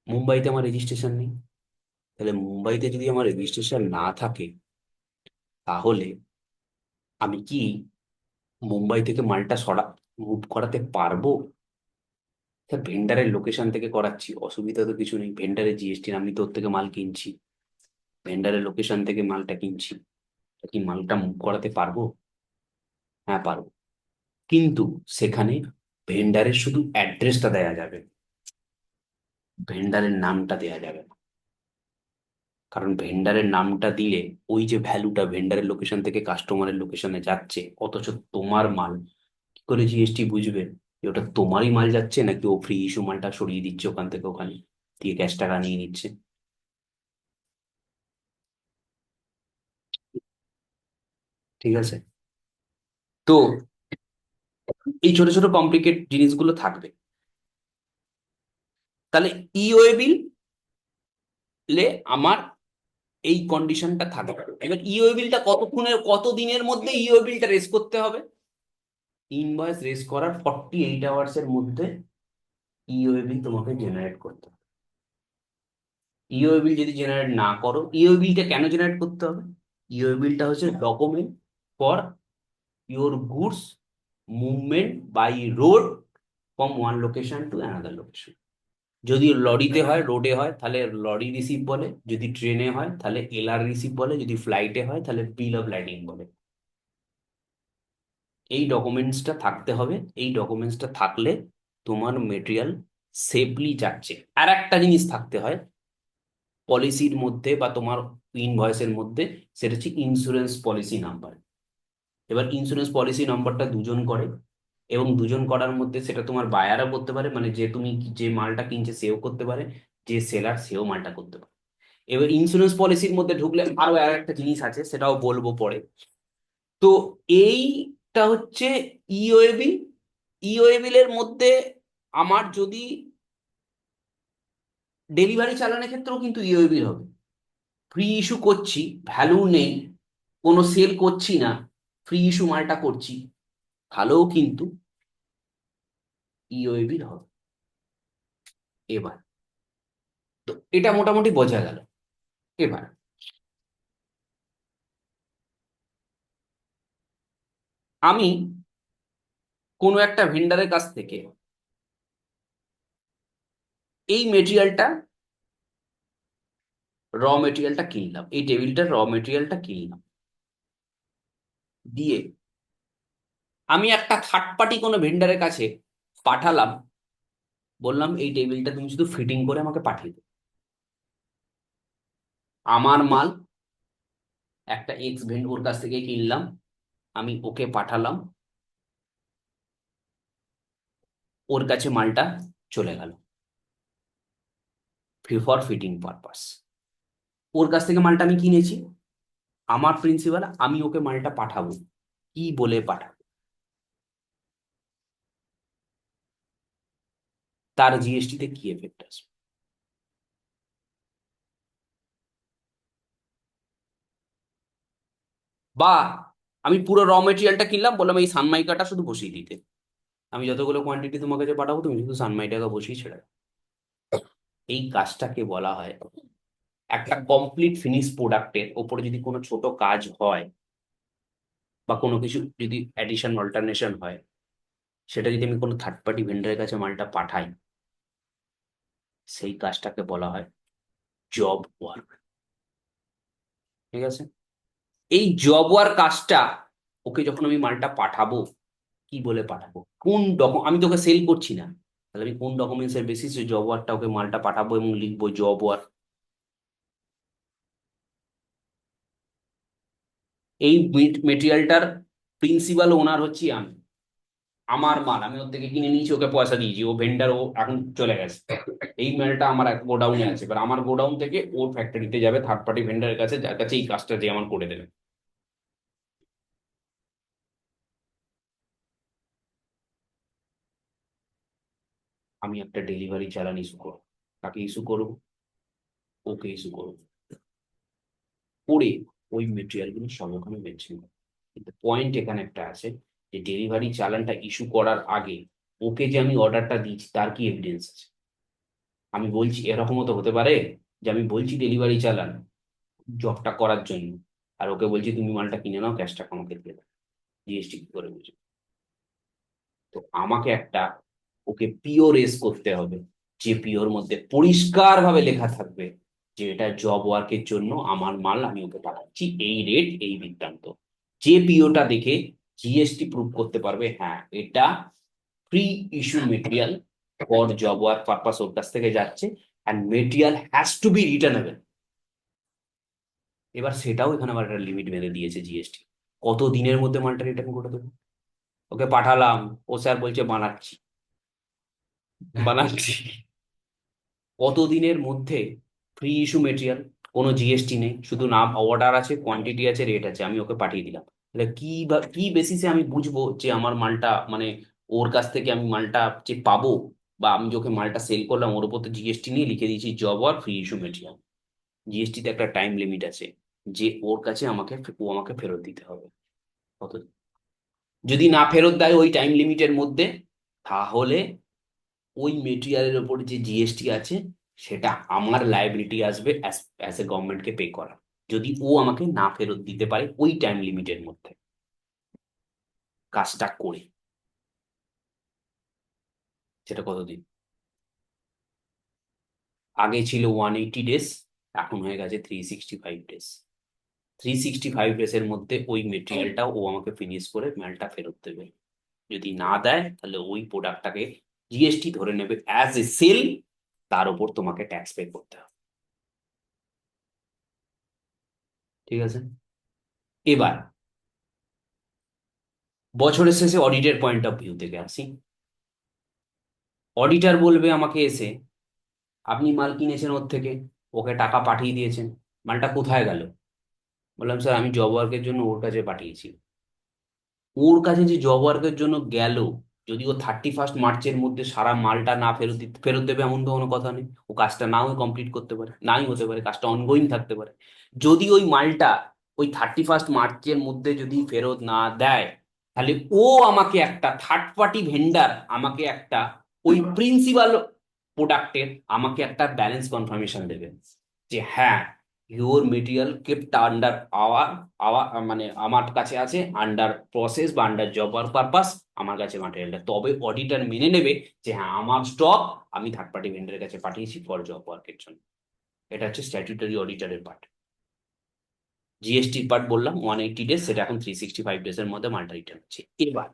মুম্বাইতে আমার রেজিস্ট্রেশন নেই। তাহলে মুম্বাইতে যদি আমার রেজিস্ট্রেশন না থাকে তাহলে আমি কি মুম্বাই থেকে মালটা মুভ করাতে পারবো? স্যার ভেন্ডারের লোকেশন থেকে করাচ্ছি, অসুবিধা তো কিছু নেই, ভেন্ডারের জিএসটি, আমি তোর থেকে মাল কিনছি, ভেন্ডারের লোকেশন থেকে মালটা কিনছি, তা কি মালটা মুভ করাতে পারবো? হ্যাঁ পারবো। কিন্তু সেখানে ভেন্ডারের শুধু অ্যাড্রেসটা দেয়া যাবে, ভেন্ডারের নামটা দেয়া যাবে না। কারণ ভেন্ডারের নামটা দিলে ওই যে ভ্যালুটা ভেন্ডারের লোকেশন থেকে কাস্টমারের লোকেশনে যাচ্ছে, অথচ তোমার মাল, কি করে জিএসটি বুঝবে যে ওটা তোমারই মাল যাচ্ছে নাকি ও ফ্রি ইস্যু মালটা সরিয়ে দিচ্ছে ওখান থেকে, ওখানে দিয়ে ক্যাশ টাকা নিয়ে নিচ্ছে? ঠিক আছে? তো এই ছোট ছোট কমপ্লিকেট জিনিসগুলো থাকবে। তাহলে ইওএ বিল লে আমার এই কন্ডিশনটা থাকবে। এবার ইওএ বিলটা কত দিনের মধ্যে ইওএ বিলটা রেজ করতে হবে? ইনভয়েস রেজ করার 48 আওয়ার্স এর মধ্যে ইওএ বিল তোমাকে জেনারেট করতে হবে। ইওএ বিল যদি জেনারেট না করো, ইওএ বিলটা কেন জেনারেট করতে হবে? ইওএ বিলটা হচ্ছে document for your goods movement by road from one location to another location. যদি লরিতে হয়, রোডে হয়, তাহলে লরি রিসিভ বলে, যদি ট্রেনে হয় তাহলে এলআর রিসিভ বলে, যদি ফ্লাইটে হয় তাহলে বিল অফ লাইডিং বলে। এই ডকুমেন্টসটা থাকতে হবে। এই ডকুমেন্টসটা থাকলে তোমার মেটেরিয়াল সেফলি যাচ্ছে। আর একটা জিনিস থাকতে হয় পলিসির মধ্যে বা তোমার ইনভয়েসের মধ্যে, সেটা হচ্ছে ইন্স্যুরেন্স পলিসি নাম্বার। এবার ইন্স্যুরেন্স পলিসি নাম্বারটা দুজন করে, এবং দুজন করার মধ্যে সেটা তোমার বায়ারও করতে পারে, মানে যে তুমি যে মালটা কিনছে সেও করতে পারে, যে সেলার সেও মালটা করতে পারে। এবার ইন্স্যুরেন্স পলিসির মধ্যে ঢুকলে আরো আর একটা জিনিস আছে, সেটাও বলবো পরে। তো এইটা হচ্ছে ইওএ বিল। ইওএ বিলের মধ্যে আমার যদি ডেলিভারি চালানোর ক্ষেত্রেও কিন্তু ইওএ বিল হবে। ফ্রি ইস্যু করছি, ভ্যালু নেই, কোনো সেল করছি না, ফ্রি ইস্যু মালটা করছি, তাহলেও কিন্তু ইওএ বিল হবে। এবার তো এটা মোটামুটি বোঝা গেল। এবার আমি কোনো একটা ভেন্ডারের কাছ থেকে এই মেটেরিয়ালটা, র মেটেরিয়ালটা কিনলাম, এই টেবিলটার র মেটেরিয়ালটা কিনলাম, দিয়ে আমি একটা থার্ড পার্টি কোনো ভেন্ডারের কাছে পাঠালাম, বললাম এই টেবিলটা তুমি শুধু ফিটিং করে আমাকে পাঠিয়ে দাও। আমার মাল একটা এক্স ওর কাছ থেকে কিনলাম, আমি ওকে পাঠালাম, ওর কাছে মালটা চলে গেল ফর ফিটিং পারপাস। ওর কাছ থেকে মালটা আমি কিনেছি, আমার প্রিন্সিপাল, আমি ওকে মালটা পাঠাবো, কি বলে পাঠাবো? তার জিএসটি তে কি এফেক্ট আসবে? বা আমি পুরো র মেটেরিয়ালটা কিনলাম, বললাম এই সানমাইকাটা শুধু বসিয়ে দিতে, আমি যতগুলো কোয়ান্টিটি তোমার কাছে পাঠাবো তুমি শুধু সানমাইকাটা বসিয়ে ছেড়ে দাও। এই কাজটাকে বলা হয়, একটা কমপ্লিট ফিনিশ প্রোডাক্টের ওপরে যদি কোনো ছোট কাজ হয় বা কোনো কিছু যদি অ্যাডিশন অল্টারনেশন হয়, সেটা যদি আমি কোনো থার্ড পার্টি ভেন্ডারের কাছে মালটা পাঠাই, সেই কাজটাকে বলা হয় জব ওয়ার্ক। ঠিক আছে? এই জব ওয়ার্ক কাজটা ওকে যখন আমি মালটা পাঠাবো, কি বলে পাঠাবো, কোন আমি তোকে সেল করছি না, তাহলে আমি কোন ডকুমেন্টস এর বেসিসে জব ওয়ার্কটা ওকে মালটা পাঠাবো এবং লিখবো জব ওয়ার্ক? এই মেটেরিয়ালটার প্রিন্সিপাল ওনার হচ্ছি আমি। আমার মাল, আমি ওর থেকে কিনে নিয়েছি, ওকে পয়সা দিয়েছি, ও ভেন্ডার, ও এখন চলে গেছে। এই মালটা আমার এক গোডাউনে আছে, এবার আমার গোডাউন থেকে ওর ফ্যাক্টরিতে যাবে থার্ড পার্টি ভেন্ডারের কাছে, যার কাছে এই কাজটা যে আমার করে দেবে। আমি একটা ডেলিভারি চালান ইস্যু করবো, তাকে ইস্যু করবো, ওকে ইস্যু করবো, করে ওই মেটেরিয়াল গুলো সব ওখানে মেনশন করবো। কিন্তু পয়েন্ট এখানে একটা আছে, যে ডেলিভারি চালানটা ইস্যু করার আগে ওকে যে আমি অর্ডারটা দিচ্ছি তার কি এভিডেন্স আছে? আমি বলছি, এরকমও তো হতে পারে যে আমি বলছি ডেলিভারি চালান জবটা করার জন্য, আর ওকে বলছি তুমি মালটা কিনে নাও, ক্যাশ টাকা আমাকে দিয়ে দাও, জিএসটি কি করে বুঝবে? তো আমাকে একটা ওকে পিওর এস করতে হবে, যে পিওর মধ্যে পরিষ্কার ভাবে লেখা থাকবে যে এটা জব ওয়ার্কের জন্য আমার মাল আমি ওকে পাঠাচ্ছি, এই রেট এই বৃত্তান্ত। যে পিওটা দেখে জিএসটি প্রুভ করতে পারবে হ্যাঁ এটা pre issue material for job work purpose ওর কাছ থেকে যাচ্ছে, and material has to be returnable. এবার সেটাও এখানে আবার একটা লিমিট বেঁধে দিয়েছে জিএসটি, কত দিনের মধ্যে মালটা রিটার্ন করে দেবো। ওকে পাঠালাম, ও স্যার বলছে বানাচ্ছি, বানাচ্ছি। কতদিনের মধ্যে? ফ্রি ইস্যু মেটেরিয়াল, কোনো জিএসটি নেই, শুধু নাম অর্ডার আছে, কোয়ান্টিটি আছে, রেট আছে, আমি ওকে পাঠিয়ে দিলাম। তাহলে কি বেসিসে আমি বুঝবো যে আমার মালটা মানে ওর কাছ থেকে আমি মালটা যে পাবো, বা আমি যে ওকে মালটা সেল করলাম ওর উপর তো জিএসটি নিয়ে লিখে দিয়েছি জব আর ফ্রি ইস্যু মেটেরিয়াল। জিএসটিতে একটা টাইম লিমিট আছে, যে ওর কাছে ও আমাকে ফেরত দিতে হবে। কত? যদি না ফেরত দেয় ওই টাইম লিমিটের মধ্যে, তাহলে ওই মেটেরিয়ালের উপর যে জিএসটি আছে সেটা আমার লাইবিলিটি আসবে অ্যাজ এ গভর্নমেন্টকে পে করা, যদি ও আমাকে না ফেরত দিতে পারে ওই টাইম লিমিটের মধ্যে কাজটা করে। সেটা কতদিন? আগে ছিল 180 ডেজ, এখন হয়ে গেছে 365 ডেজ। 365 ডেজ এর মধ্যে ওই মেটেরিয়ালটা ও আমাকে ফিনিশ করে মালটা ফেরত দেবে। যদি না দেয় তাহলে ওই প্রোডাক্টটাকে জিএসটি ধরে নেবে অ্যাজ এ সেল, তার উপর তোমাকে ট্যাক্স পে করতে হবে। ঠিক আছে? এবার বছরের শেষে অডিটের পয়েন্ট অফ ভিউ থেকে আসি। অডিটর বলবে আমাকে এসে, আপনি মাল কিনেছেন ওর থেকে, ওকে টাকা পাঠিয়ে দিয়েছেন, মালটা কোথায় গেল? বললাম স্যার আমি জব ওয়ার্কের জন্য ওর কাছে পাঠিয়েছি। ওর কাছে যে জব ওয়ার্কের জন্য গেল, যদি ও 31 মার্চের মধ্যে সারা মালটা না ফেরত দেবে এমন তো কোনো কথা নেই। ও কাজটা নাও কমপ্লিট করতে পারে, নাই হতে পারে, কাজটা অনগোয়িং থাকতে পারে। যদি ওই মালটা ওই 31 মার্চের মধ্যে যদি ফেরত না দেয়, তাহলে ও আমাকে একটা থার্ড পার্টি ভেন্ডার আমাকে একটা ওই প্রিন্সিপাল প্রোডাক্টের আমাকে একটা ব্যালেন্স কনফার্মেশন দেবে, যে হ্যাঁ your material kept under our our মানে আমার কাছে আছে আন্ডার প্রসেস বা আন্ডার জব ওয়ার্ক পারপাস, আমার কাছে ম্যাটেরিয়ালটা, তবে অডিটর মেনে নেবে যে হ্যাঁ আমার স্টক আমি থার্ড পার্টি ভেন্ডারের কাছে পাঠিয়েছি ফর জব ওয়ার্কের জন্য। এটা হচ্ছে স্ট্যাটিউটরি অডিটরের পার্ট। জিএসটির পার্ট বললাম 180 ডেজ, সেটা এখন 365 ডেজ এর মধ্যে মালটা রিটার্ন হচ্ছে। এবার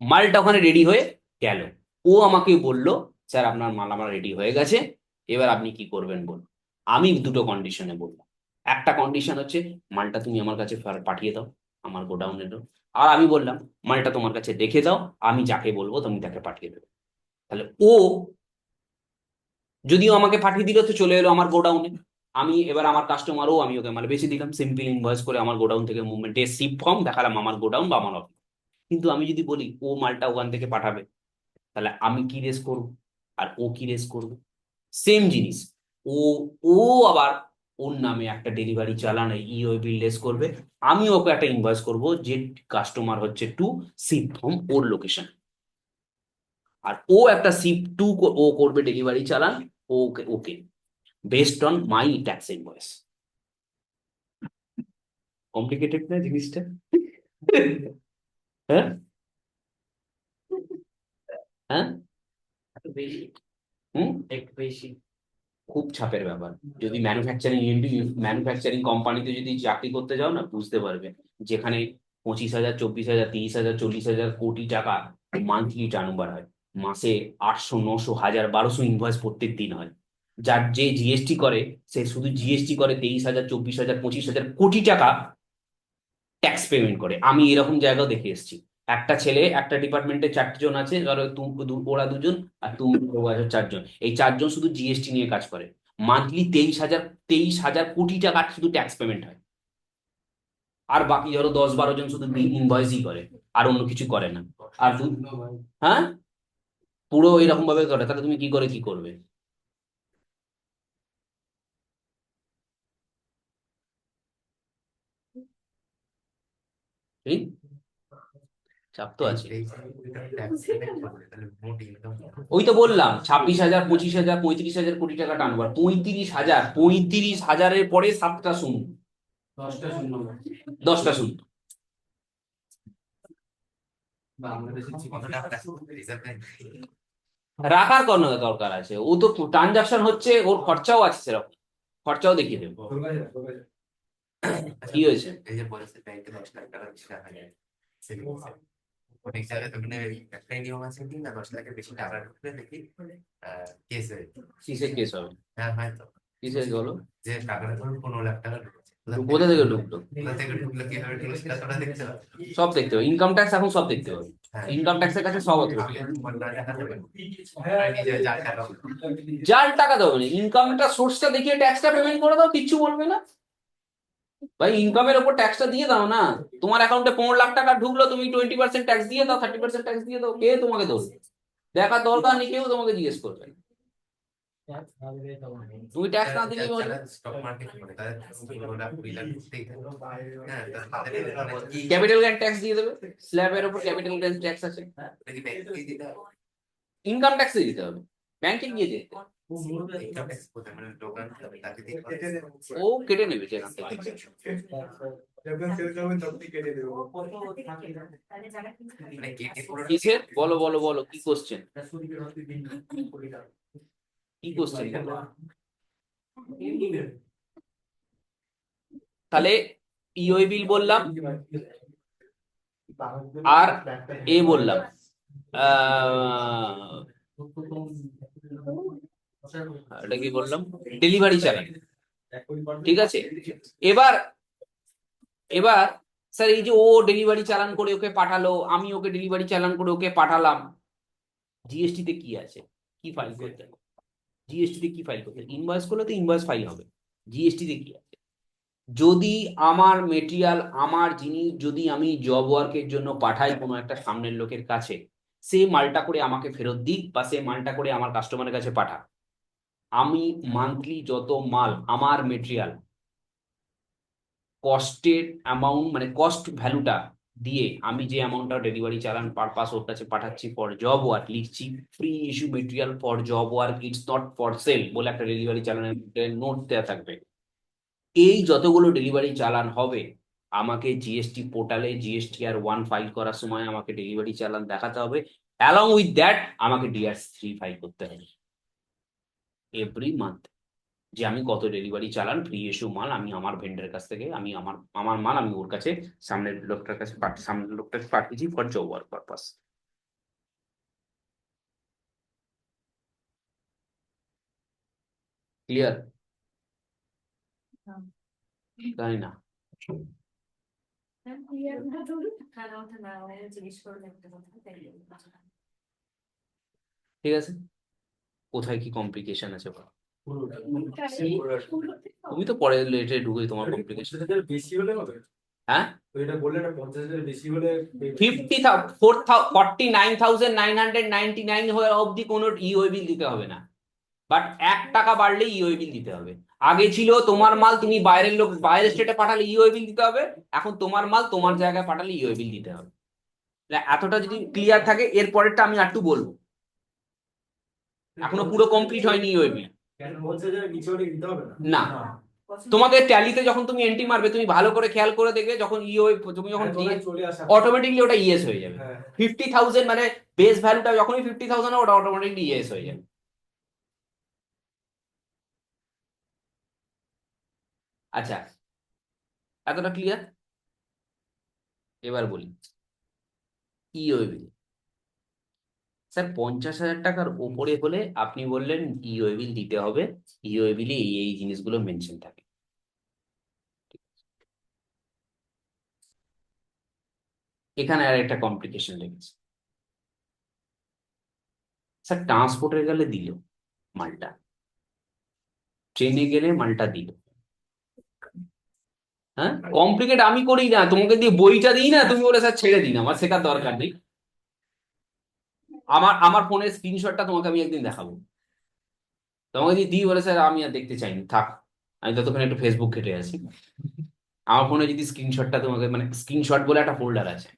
মালটা ওখানে রেডি হয়ে গেল, ও আমাকে বলল স্যার আপনার মাল আমার রেডি হয়ে গেছে, এবার আপনি কি করবেন বলুন। আমি দুটো কন্ডিশনে বললাম, একটা কন্ডিশন হচ্ছে মালটা তুমি আমার কাছে পাঠিয়ে দাও আমার গোডাউনে দাও, আর আমি বললাম মালটা তোমার কাছে রেখে দাও, আমি যাকে বলবো তুমি তাকে পাঠিয়ে দেবে। তাহলে ও যদিও আমাকে পাঠিয়ে দিল তো চলে এলো আমার গোডাউনে, আমি এবার আমার কাস্টমারও আমি ওকে মাল বেশি দিলাম, সিম্পল ইনভয়েস করে আমার গোডাউন থেকে মুভমেন্টে শিপ ফর্ম দেখালাম আমার গোডাউন বা আমার অফিস। কিন্তু আমি যদি বলি ও মালটা ওখান থেকে পাঠাবে, তাহলে আমি কি রেস করব আর ও কি রেস করবে? সেম জিনিস। ও ও আবার ওর নামে একটা ডেলিভারি চালানে ইও বিল রেস করবে, আমি ওকে একটা ইনভয়েস করব যে কাস্টমার হচ্ছে টু শিপ ফ্রম ওর লোকেশন, আর ও একটা শিপ টু ও করবে delivery challan okay okay based on my tax invoice. Complicated না জিনিসটা? হ্যাঁ হ্যাঁ একটু বেশি, হুম একটু বেশি। খুব চাপের ব্যাপার। যদি ম্যানুফ্যাকচারিং কোম্পানিতে যদি চাকরি করতে যাও না, বুঝতে পারবে, যেখানে 25,000, 24,000, 30,000, 40,000 কোটি টাকা মান্থলি টার্নওভার হয়, মাসে 800, 900, 1000, 1200 ইনভয়েস প্রত্যেক দিন হয়। যার যে জিএসটি করে, সে শুধু জিএসটি করে 23,000, 24,000, 25,000 কোটি টাকা ট্যাক্স পেমেন্ট করে। আমি এরকম জায়গাও দেখে এসেছি। একটা ছেলে, একটা ডিপার্টমেন্টে 4জন আছে, ধরো ওরা 2জন আর তুমি ও আছো 4জন, এই 4জন শুধু জিএসটি নিয়ে কাজ করে। মান্থলি 23,000 কোটি টাকা শুধু ট্যাক্স পেমেন্ট হয়। আর বাকি ধরো 10-12 জন শুধু ইনভয়েসই করে, আর অন্য কিছু করে না। আর হ্যাঁ, পুরো এরকম ভাবে করে, তাহলে তুমি কি করে কি করবে? ঠিক, চাপ তো আছে। ট্যাক্স পেমেন্ট করবে তাহলে মোট ইনকাম। ওই তো বললাম 26,000, 25,000, 35,000 কোটি টাকা টানবার। 35,000 পরে 7টা শূন্য, 10টা শূন্য। 10টা শূন্য। বাংলাদেশের কত টাকা ট্যাক্স রিজার্ভ ব্যাংক? রাখার কোনো দরকার আছে? ও তো ট্রানজাকশন হচ্ছে, ওর খরচাও আছে, সেরকম খরচাও দেখিয়ে দেবো। কি হয়েছে? এই যে বলেছে ব্যাংকে 10 লাখ টাকা বেশি রাখা যায় সেভিংসে, অনেক জায়গায় তো ওখানে একটাই নিয়ম আছে কি না, 10 লাখের বেশি টাকা ঢুকলে দেখি কেস হয়ে যায়। কিসের কেস হবে? হ্যাঁ হয় তো, কিসের বলো? যে টাকাটা ধরুন 15 লাখ টাকা ঢুকেছে, কোথা থেকে ঢুকলো? কোথা থেকে ঢুকলো কিভাবে ঢুকলো সেটা তোরা দেখতে হবে। সব দেখতে হবে, ইনকাম ট্যাক্স এখন সব দেখতে হবে। হ্যাঁ, ইনকাম ট্যাক্সের কাছে সব অথরিটি। তোমার না দেখা যাবে আর নিজে যা টাকা যার টাকা দেবে না, ইনকামটা সোর্সটা দেখিয়ে ট্যাক্সটা পেমেন্ট করে দাও, কিচ্ছু বলবে না। ভাই ইনকামের ওপর ট্যাক্সটা দিয়ে দাও না। তোমার অ্যাকাউন্টে 15 লাখ টাকা ঢুকলো, তুমি 20% ট্যাক্স দিয়ে দাও, 30% ট্যাক্স দিয়ে দাও, কে তোমাকে ধরবে? দেখার দরকার নেই, কেউ তোমাকে জিজ্ঞেস করবে না। তুমি ট্যাক্স না দিলেই বলো। যারা স্টক মার্কেট করে তাদের 15 লাখ 20 লাখ ঢুকতেই থাকে। হ্যাঁ, তাদের মানে কি ক্যাপিটাল গেইন ট্যাক্স দিয়ে দেবে, স্ল্যাবের উপর ক্যাপিটাল গেইন ট্যাক্স আছে। নাকি ব্যাংকে দিতে হবে? ইনকাম ট্যাক্স দিতে হবে, ব্যাংকে গিয়ে যেতে। ইনকাম ট্যাক্স কোথায়, মানে দোকান তাকে দিতে কেটে হবে? দেবো। ও কেটে নেবে যেখান থেকে। যখন সেল করবেন তখন কেটে দেবো। তাহলে যারা কিনছে মানে কেটে পুরো কিসের? বলো বলো বলো, কি কোশ্চেন? কি কোশ্চেন? তাহলে ইওই বিল বললাম, আর এ বললাম, এটা কি বললাম, ডেলিভারি চালান। ঠিক আছে, এবার এবার স্যার এই যে ও ডেলিভারি চালান করে ওকে পাঠালো, আমি ওকে ডেলিভারি চালান করে ওকে পাঠালাম, জিএসটি তে কি আছে? কি ফাইল করতে হবে? জিএসটি তে কি ফাইল করতে হবে? ইনভয়েস করলে তো ইনভয়েস ফাইল হবে। জিএসটি তে কি আছে? যদি আমার মেটেরিয়াল, আমার জিনিস যদি আমি জব ওয়ার্কের জন্য পাঠাই কোনো একটা সামনের লোকের কাছে, সে মালটা করে আমাকে ফেরত দিক বা সে মালটা করে আমার কাস্টমারের কাছে পাঠাক, আমি মান্থলি যত মাল আমার মেটেরিয়াল কস্টের অ্যামাউন্ট, মানে কস্ট ভ্যালুটা দিয়ে আমি যে অ্যামাউন্টটা ডেলিভারি চালান পারপাস ওর কাছে পাঠাচ্ছি ফর জব ওয়ার্ক, লিখছি free issue material for job work, it's not for sale বলে একটা ডেলিভারি চালানের নোট দেওয়া থাকবে। এই যতগুলো ডেলিভারি চালান হবে, আমাকে জিএসটি পোর্টালে GSTR 1 ফাইল করার সময় আমাকে ডেলিভারি চালান দেখাতে হবে। অ্যালং উইথ দ্যাট আমাকে DRC 3 ফাইল করতে হবে এভরি মান্থ, যে আমি কত ডেলিভারি চালান ফ্রি ইস্যু মাল আমি আমার ভেন্ডারের কাছ থেকে, আমি আমার আমার মাল আমি ওর কাছে সামনের লোকটার কাছে সামনের লোকটাকে পাঠিয়েছি for job work purpose. Clear? জানি না। ক্লিয়ার না ধরুন খানা ওঠা না হয় জিজ্ঞেস করলে একটা কথা তাই ঠিক আছে, কোথায় কি কমপ্লিকেশন আছে বলো? তুমি তো পরে লেটে ঢুকে তোমার কমপ্লিকেশন। বেশি হলে হবে। হ্যাঁ, তো এটা বললে না 50,000 বেশি হলে 49,999 হয়ে অবধি কোনো ইওই বিল দিতে হবে না, বাট 1 টাকা বাড়লে ইওই বিল দিতে হবে। আগে ছিল তোমার মাল তুমি বাইরের লোক বাইরের স্টেটে পাঠালে ইওই বিল দিতে হবে, এখন তোমার মাল তোমার জায়গায় পাঠালে ইওই বিল দিতে হবে। এতটা যদি ক্লিয়ার থাকে, এর পরেরটা আমি একটু বলবো, এখনো পুরো কমপ্লিট হয়নি ইওই বিল। কেন 50,000 নিচে হলে দিতে হবে না? না, তোমাকে ট্যালিতে যখন তুমি এন্ট্রি মারবে তুমি ভালো করে খেয়াল করে দেখবে যখন তুমি যখন চলে আসা অটোমেটিকলি ওটা ইয়েস হয়ে যাবে। হ্যাঁ 50,000 মানে বেস ভ্যালুটা যখনই 50,000 ওটা অটোমেটিকলি ইয়েস হয়ে যাবে। আচ্ছা, এতটা ক্লিয়ার? এবার বলি ইওএবি। স্যার 50,000 টাকার ওপরে হলে আপনি বললেন ইওএবিল দিতে হবে, ইওএবিলে এই জিনিসগুলো মেনশন থাকে। এখানে আর একটা কমপ্লিকেশন লেগেছে। স্যার ট্রান্সপোর্টে গেলে দিল মালটা, ট্রেনে গেলে মালটা দিল, হ্যাঁ কমপ্লিকেট আমি করি না, তোমাকে দিয়ে বইটা দিই না, তুমি বলে স্যার ছেড়ে দিন, আমার শেখার দরকার নেই। আমার আমার ফোনের স্ক্রিনশটটা তোমাকে আমি একদিন দেখাবো। তোমাকে যদি দিই বলে স্যার আমি আর দেখতে চাইনি, থাক, আমি ততক্ষণ একটু ফেসবুক ঘেটে আছি। আমার ফোনে যদি স্ক্রিনশটটা তোমাকে, মানে স্ক্রিনশট বলে একটা ফোল্ডার আছে,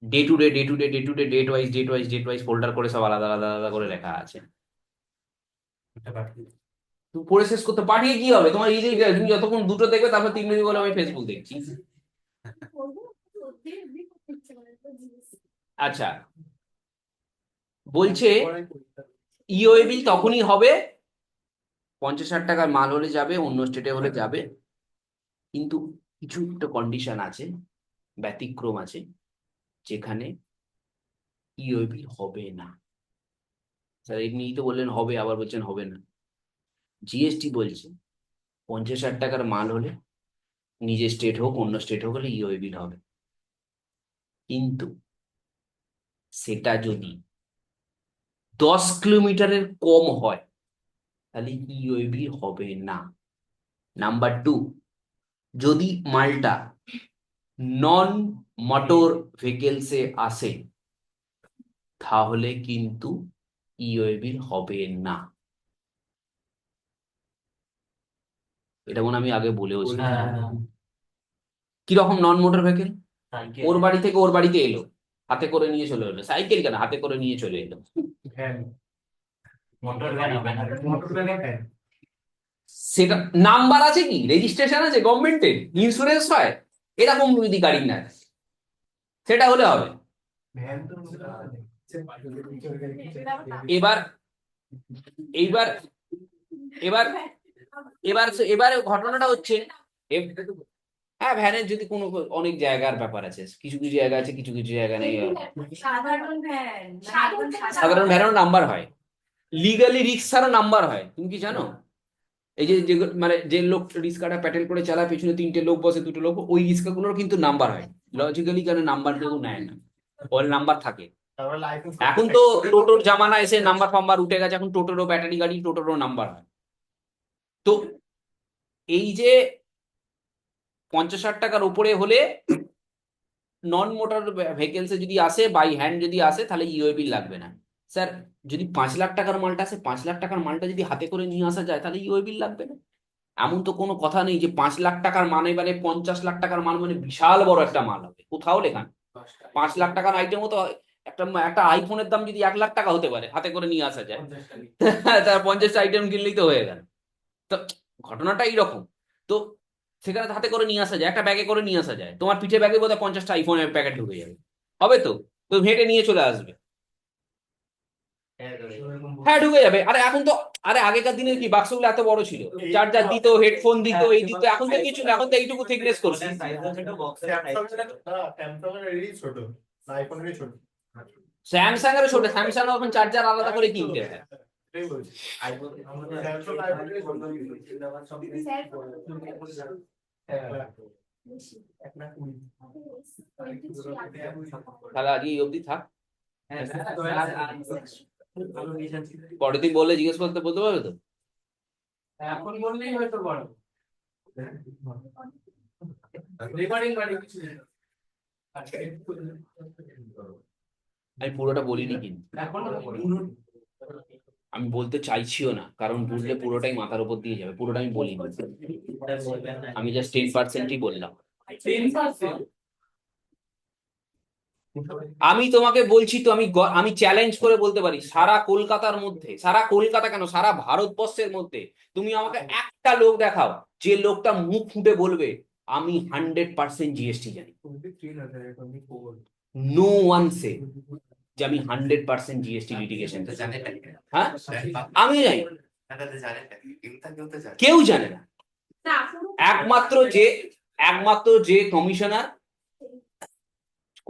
day to day day to day day to day date wise date wise date wise folder করে সব আলাদা আলাদা আলাদা করে লেখা আছে। তুমি পড়ে শেষ করতে পাঠিয়ে কি হবে তোমার ইজি, তুমি যতক্ষণ দুটো দেখবে তারপর 3 মিনিট বলে আমি ফেসবুক দেখছি। আচ্ছা, বলছে ইওএবিল তখনই হবে 50,000 টাকার মাল হলে যাবে, অন্য স্টেটে হলে যাবে, কিন্তু কিছু একটা কন্ডিশন আছে, ব্যতিক্রম আছে, যেখানে ইওএবিল হবে না। স্যার এমনিই তো বললেন হবে, আবার বলছেন হবে না। জিএসটি বলছে 50,000 টাকার মাল হলে নিজের স্টেট হোক অন্য স্টেট হোক হলে ইওএবিল হবে, কিন্তু সেটা যদি 10 কিলোমিটারের কম হয় তাহলে ইওএবিল হবে না। নাম্বার 2, যদি মালটা নন মোটর ভেহিকেলসে আসে তাহলে কিন্তু ইওএবিল হবে না। এটা মনে হয় আমি আগে বলেওছি। কিরকম নন মোটর ভেহিকেল? ওর বাড়ি থেকে ওর বাড়িতে এলো, হাতে করে নিয়ে চলে এলো, সাইকেল কেন, হাতে করে নিয়ে চলে এলো। ভ্যান মোটর ভ্যান হবে না। মোটর ভ্যান সেটা নাম্বার আছে, কি রেজিস্ট্রেশন আছে গভর্নমেন্টের, ইন্স্যুরেন্স হয়, এরকম যদি গাড়ি না থাকে, সেটা হলে হবে। ভ্যান তো এবার এইবার এবার এবার এবার ঘটনাটা হচ্ছে হ্যাঁ ভ্যানের যদি কোনো অনেক জায়গার ব্যাপার আছে, কিছু কিছু জায়গা আছে, কিছু কিছু জায়গা নেই। সাধারণ ভ্যান সাধারণ ভ্যানেরও নাম্বার হয়, লিগালি রিক্সারও নাম্বার হয়, তুমি কি জানো? এই যে মানে যে লোক রিক্সাটা প্যাটেল করে চালায়, পেছনে 3টে লোক বসে, 2টো লোক, ওই রিক্সাগুলোর কিন্তু নাম্বার হয়। লজিক্যালি কেন নাম্বার কেউ নেয় না, ওর নাম্বার থাকে। তারপর লাইসেন্স এখন তো টোটোর জামানা এসে নাম্বার ফাম্বার উঠে গেছে, এখন টোটোরও ব্যাটারি গাড়ি, টোটোরও নাম্বার হয়। তো এই যে 50,000 টাকার উপরে হলে নন মোটর ভেহিকেলসে যদি আসে, বাই হ্যান্ড যদি আসে, তাহলে ইওএবিল লাগবে না। স্যার যদি 5 লাখ টাকার মালটা আসে, 5 লাখ টাকার মালটা যদি হাতে করে নিয়ে আসা যায় তাহলে ইওএবিল লাগবে না। এমন তো কোনো কথা নেই যে 5 লাখ টাকার মানে 50 লাখ টাকার মাল মানে বিশাল বড় একটা মাল হবে, কোথাও লেখা নেই। 5 লাখ টাকার আইটেমও তো একটা একটা আইফোনের দাম যদি 1 লাখ টাকা হতে পারে, হাতে করে নিয়ে আসা যায়, তার 50টা আইটেম কিনলেই তো হয়ে গেল। তো ঘটনাটা এইরকম। তো সেখানে তো হাতে করে নিয়ে আসা যায়, একটা ব্যাগে করে নিয়ে আসা যায়, তোমার পিঠে ব্যাগে বোধহয় 50টা আইফোনের প্যাকেট ঢুকে যাবে, হবে তো? তো হেঁটে নিয়ে চলে আসবে, হ্যাঁ ঢুকে যাবে। আরে এখন তো, আরে আগেকার দিনে কি বাক্সগুলো এত বড় ছিল, চার্জার দিত, হেডফোন দিত, এই দিত, এখন তো কিছু না, এখন তো এইটুকু থিকনেস করছে। স্যামসাং এর ছোট আইফোনের ছোট স্যামসাং এর ছোট, স্যামসাং এখন চার্জার আলাদা করে কিনতে হয়। এটাই বলছি স্যামসাং তাহলে আজকে এই অবধি থাক, পরের দিন বললে জিজ্ঞেস করতে বলতে পারবে তো? এখন বললেই হয়তো বড় রেকর্ডিং বাড়ি কিছু নেই। আমি পুরোটা বলিনি কিন্তু, এখন আমি বলতে চাইছিও না, কারণ বুঝলে পুরোটাই মাথার উপর দিয়ে যাবে, পুরোটা আমি বলিনি, আমি জাস্ট 10%ই বললাম। 10% আমি তোমাকে বলছি তো, আমি চ্যালেঞ্জ করে বলতে পারি, সারা কলকাতার মধ্যে, সারা কলকাতা কেন, সারা ভারতবর্ষের মধ্যে তুমি আমাকে একটা লোক দেখাও যে লোকটা মুখ ফুটে বলবে আমি 100% জিএসটি জানি। নো ওয়ান সে যে আমি 100% জিএসটি লিটিগেশন। তো জানে না হ্যাঁ, আমিও জানি, তো জানে না কেউ তো জানে কেউ জানে না। না, পুরো একমাত্র যে কমিশনার,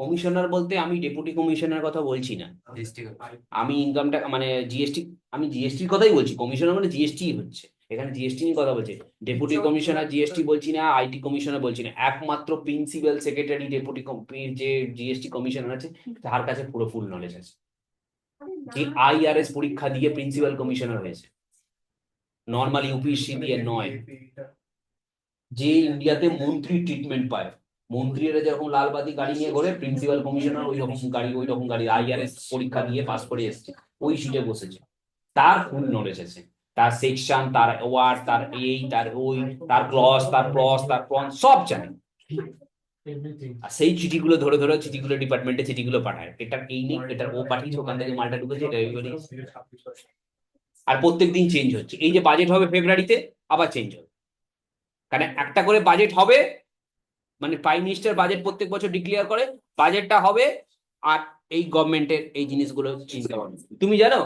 কমিশনার বলতে আমি ডেপুটি কমিশনার কথা বলছি না, ডিস্ট্রিক্ট আমি ইনকামটা মানে জিএসটি, আমি জিএসটির কথাই বলছি। কমিশনার মানে জিএসটি হচ্ছে, এখানে জিএসটি নিয়ে কথা বলছি। ডেপুটি কমিশনার জিএসটি বলছি না, আইটি কমিশনার বলছি না, একমাত্র প্রিন্সিপাল সেক্রেটারি ডেপুটি যে জিএসটি কমিশনার আছে তার কাছে পুরো ফুল নলেজ আছে, যে আইআরএস পরীক্ষা দিয়ে প্রিন্সিপাল কমিশনার হয়েছে, নর্মাল ইউপিএসসি দিয়ে নয়। যে ইন্ডিয়াতে মন্ত্রী ট্রিটমেন্ট পায়, মন্ত্রীরা যেরকম লালবাতি গাড়ি নিয়ে ঘোরে, প্রিন্সিপাল কমিশনার ওই রকম গাড়ি আইআরএস পরীক্ষা দিয়ে পাস করে এসছে, ওই সিটে বসেছে, তার ফুল নলেজ আছে, তার সেকশন, তার ওয়ার্ড, তার এই, তার ওই, তার ক্লস, তার প্রস, তার প্রন সব জানে। আর সেই চিঠিগুলো ধরে ধরে চিঠিগুলো ডিপার্টমেন্টে চিঠিগুলো পাঠায়, এটা এই নেই, এটা ও পাঠিয়েছে, ওখান থেকে মালটা ঢুকেছে, এটা everybody। আর প্রত্যেকদিন চেঞ্জ হচ্ছে। এই যে বাজেট হবে ফেব্রুয়ারিতে, আবার চেঞ্জ হবে, কারণ একটা করে বাজেট হবে, মানে প্রাইম মিনিস্টার বাজেট প্রত্যেক বছর ডিক্লেয়ার করে, বাজেটটা হবে, আর এই গভর্নমেন্টের এই জিনিসগুলো চিন্তা হবে। তুমি জানো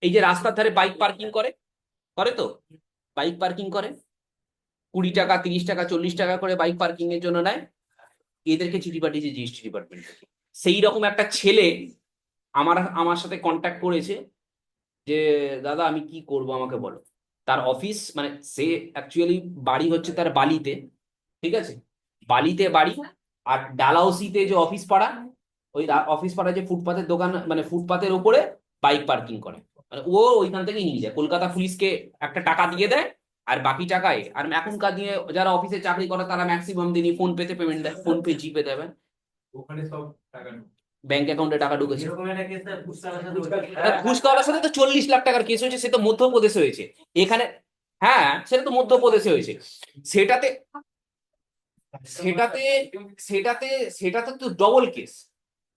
এই যে রাস্তার ধারে বাইক পার্কিং করে, করে তো, বাইক পার্কিং করে 20 টাকা, 30 টাকা, 40 টাকা করে বাইক পার্কিং এর জন্য নেয়, এদেরকে চিঠি পাঠিয়েছে জিএসটি ডিপার্টমেন্ট থেকে। সেই রকম একটা ছেলে আমার সাথে কন্ট্যাক্ট করেছে যে দাদা আমি কি করব আমাকে বলো। তার অফিস মানে সে অ্যাকচুয়ালি বাড়ি হচ্ছে তার বালিতে, ঠিক আছে, বালিতে বাড়ি, আর ডালাউসিতে যে অফিস পাড়া, ওই অফিস পাড়া যে ফুটপাতের দোকান, মানে ফুটপাতের উপরে বাইক পার্কিং করে, মানে ও ওইখান থেকে নিয়ে যায়, কলকাতা পুলিশকে একটা টাকা দিয়ে দেয়, আর বাকি টাকায়, আর এখনকার দিনে যারা অফিসে চাকরি করে তারা ম্যাক্সিমাম দিনই ফোন পেতে পেমেন্ট দেয়, ফোন পে, জিপে দেবেন, ওখানে সব টাকা ব্যাংক অ্যাকাউন্টে টাকা ঢুকেছে। এরকম একটা কেস ঘুষখাওয়ার সাথে ঘুষ খাওয়ার সাথে তো 40 লাখ টাকার কেস হয়েছে, সে তো মধ্যপ্রদেশে হয়েছে, এখানে হ্যাঁ সেটা তো মধ্যপ্রদেশে হয়েছে। সেটাতে সেটাতে সেটাতে সেটাতে তো ডবল কেস,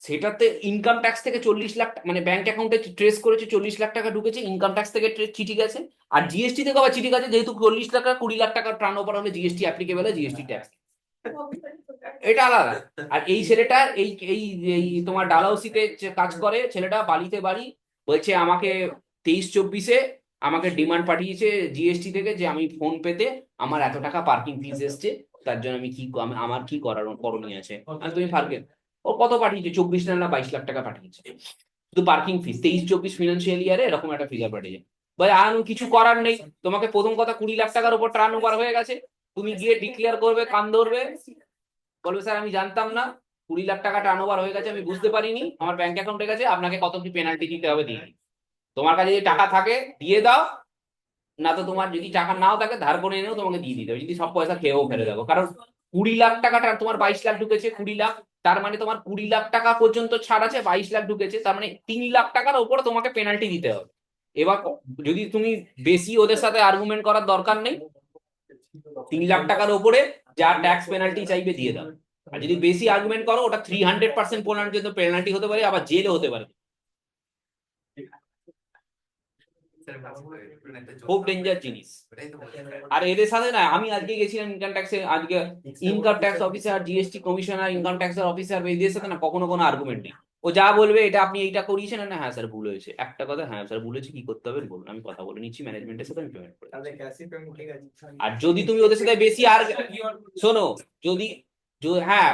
সেটাতে ইনকাম ট্যাক্স থেকে 40 লাখ মানে ব্যাংক অ্যাকাউন্টে ট্রেস করেছে, 40 লাখ টাকা ঢুকেছে, ইনকাম ট্যাক্স থেকে চিঠি গেছে, আর জিএসটি থেকে আবার চিঠি গেছে, যেহেতু 40 টাকা 20 লাখ টাকা টার্ন ওভার হলে জিএসটি অ্যাপ্লিকেবল হয়, জিএসটি ট্যাক্স, এটা আলাদা। আর এই ছেলেটা এই এই এই তোমার ডালহাউসিতে কাজ করে, ছেলেটা বালিতে বাড়ি, বলছে আমাকে 23-24-এ আমাকে ডিমান্ড পাঠিয়েছে জিএসটি থেকে যে আমি ফোন পেতে আমার এত টাকা পার্কিং ফিস এসছে, তার জন্য আমি আমার কি করার করণীয় আছে। আর তুমি পার্কের ও কত পাঠিয়েছে, 24 না 22 লাখ টাকা পাঠিয়েছে শুধু পার্কিং ফিস, 23-24 ফিনান্সিয়াল ইয়ারে এরকম একটা ফিগার পাঠিয়েছে। বলে আর কিছু করার নেই, তোমাকে প্রথম কথা 20 লাখ টাকার উপর টার্ন ওভার হয়ে গেছে, তুমি গিয়ে ডিক্লেয়ার করবে, কান ধরবে, বলবে স্যার আমি জানতাম না, 20 লাখ টাকা টার্ন ওভার হয়ে গেছে, আমি বুঝতে পারিনি, আমার ব্যাংক অ্যাকাউন্টে গেছে, আপনাকে কত কি পেনাল্টি দিতে হবে দিয়ে দিন। তোমার কাছে যদি টাকা থাকে দিয়ে দাও, না তো তোমার যদি টাকা নাও থাকে ধার করে এনেও তোমাকে দিয়ে দিতে হবে, যদি সব পয়সা খেয়েও ফেলে দেবো। কারণ 20 লাখ টাকাটা তোমার 22 লাখ ঢুকেছে, 20 লাখ, তার মানে তোমার 20 লাখ টাকা পর্যন্ত ছাড় আছে, 22 লাখ ঢুকেছে, তার মানে 3 লাখ টাকার উপরে তোমাকে পেনাল্টি দিতে হবে। এবার যদি তুমি বেশি, ওদের সাথে আর্গুমেন্ট করার দরকার নেই, 3 লাখ টাকার উপরে যা ট্যাক্স পেনাল্টি চাইবে দিয়ে দাও। আর যদি বেশি আর্গুমেন্ট করো, ওটা 300% পর্যন্ত পেনাল্টি হতে পারে, আবার জেলও হতে পারে, খুব ডেঞ্জার জিনিস। আর এদের সাথে না, আমি আজকে গেছিলাম ইনকাম ট্যাক্সে, আজকে income tax officer, GST commissioner, income ট্যাক্সের অফিসার, এদের সাথে না কখনো কোনো আর্গুমেন্ট নেই। ও যা বলবে এটা আপনি এইটা করিয়েছেন না, হ্যাঁ স্যার ভুল হয়েছে, একটা কথা, হ্যাঁ স্যার ভুল হয়েছে, কি করতে হবে বলুন, আমি কথা বলে নিচ্ছি ম্যানেজমেন্টের সাথে, আমি পেমেন্ট করে তাহলে দিচ্ছি। ক্যাশই পেমেন্ট ঠিক আছে। আর যদি তুমি ওদের সাথে বেশি আর শোনো, যদি হ্যাঁ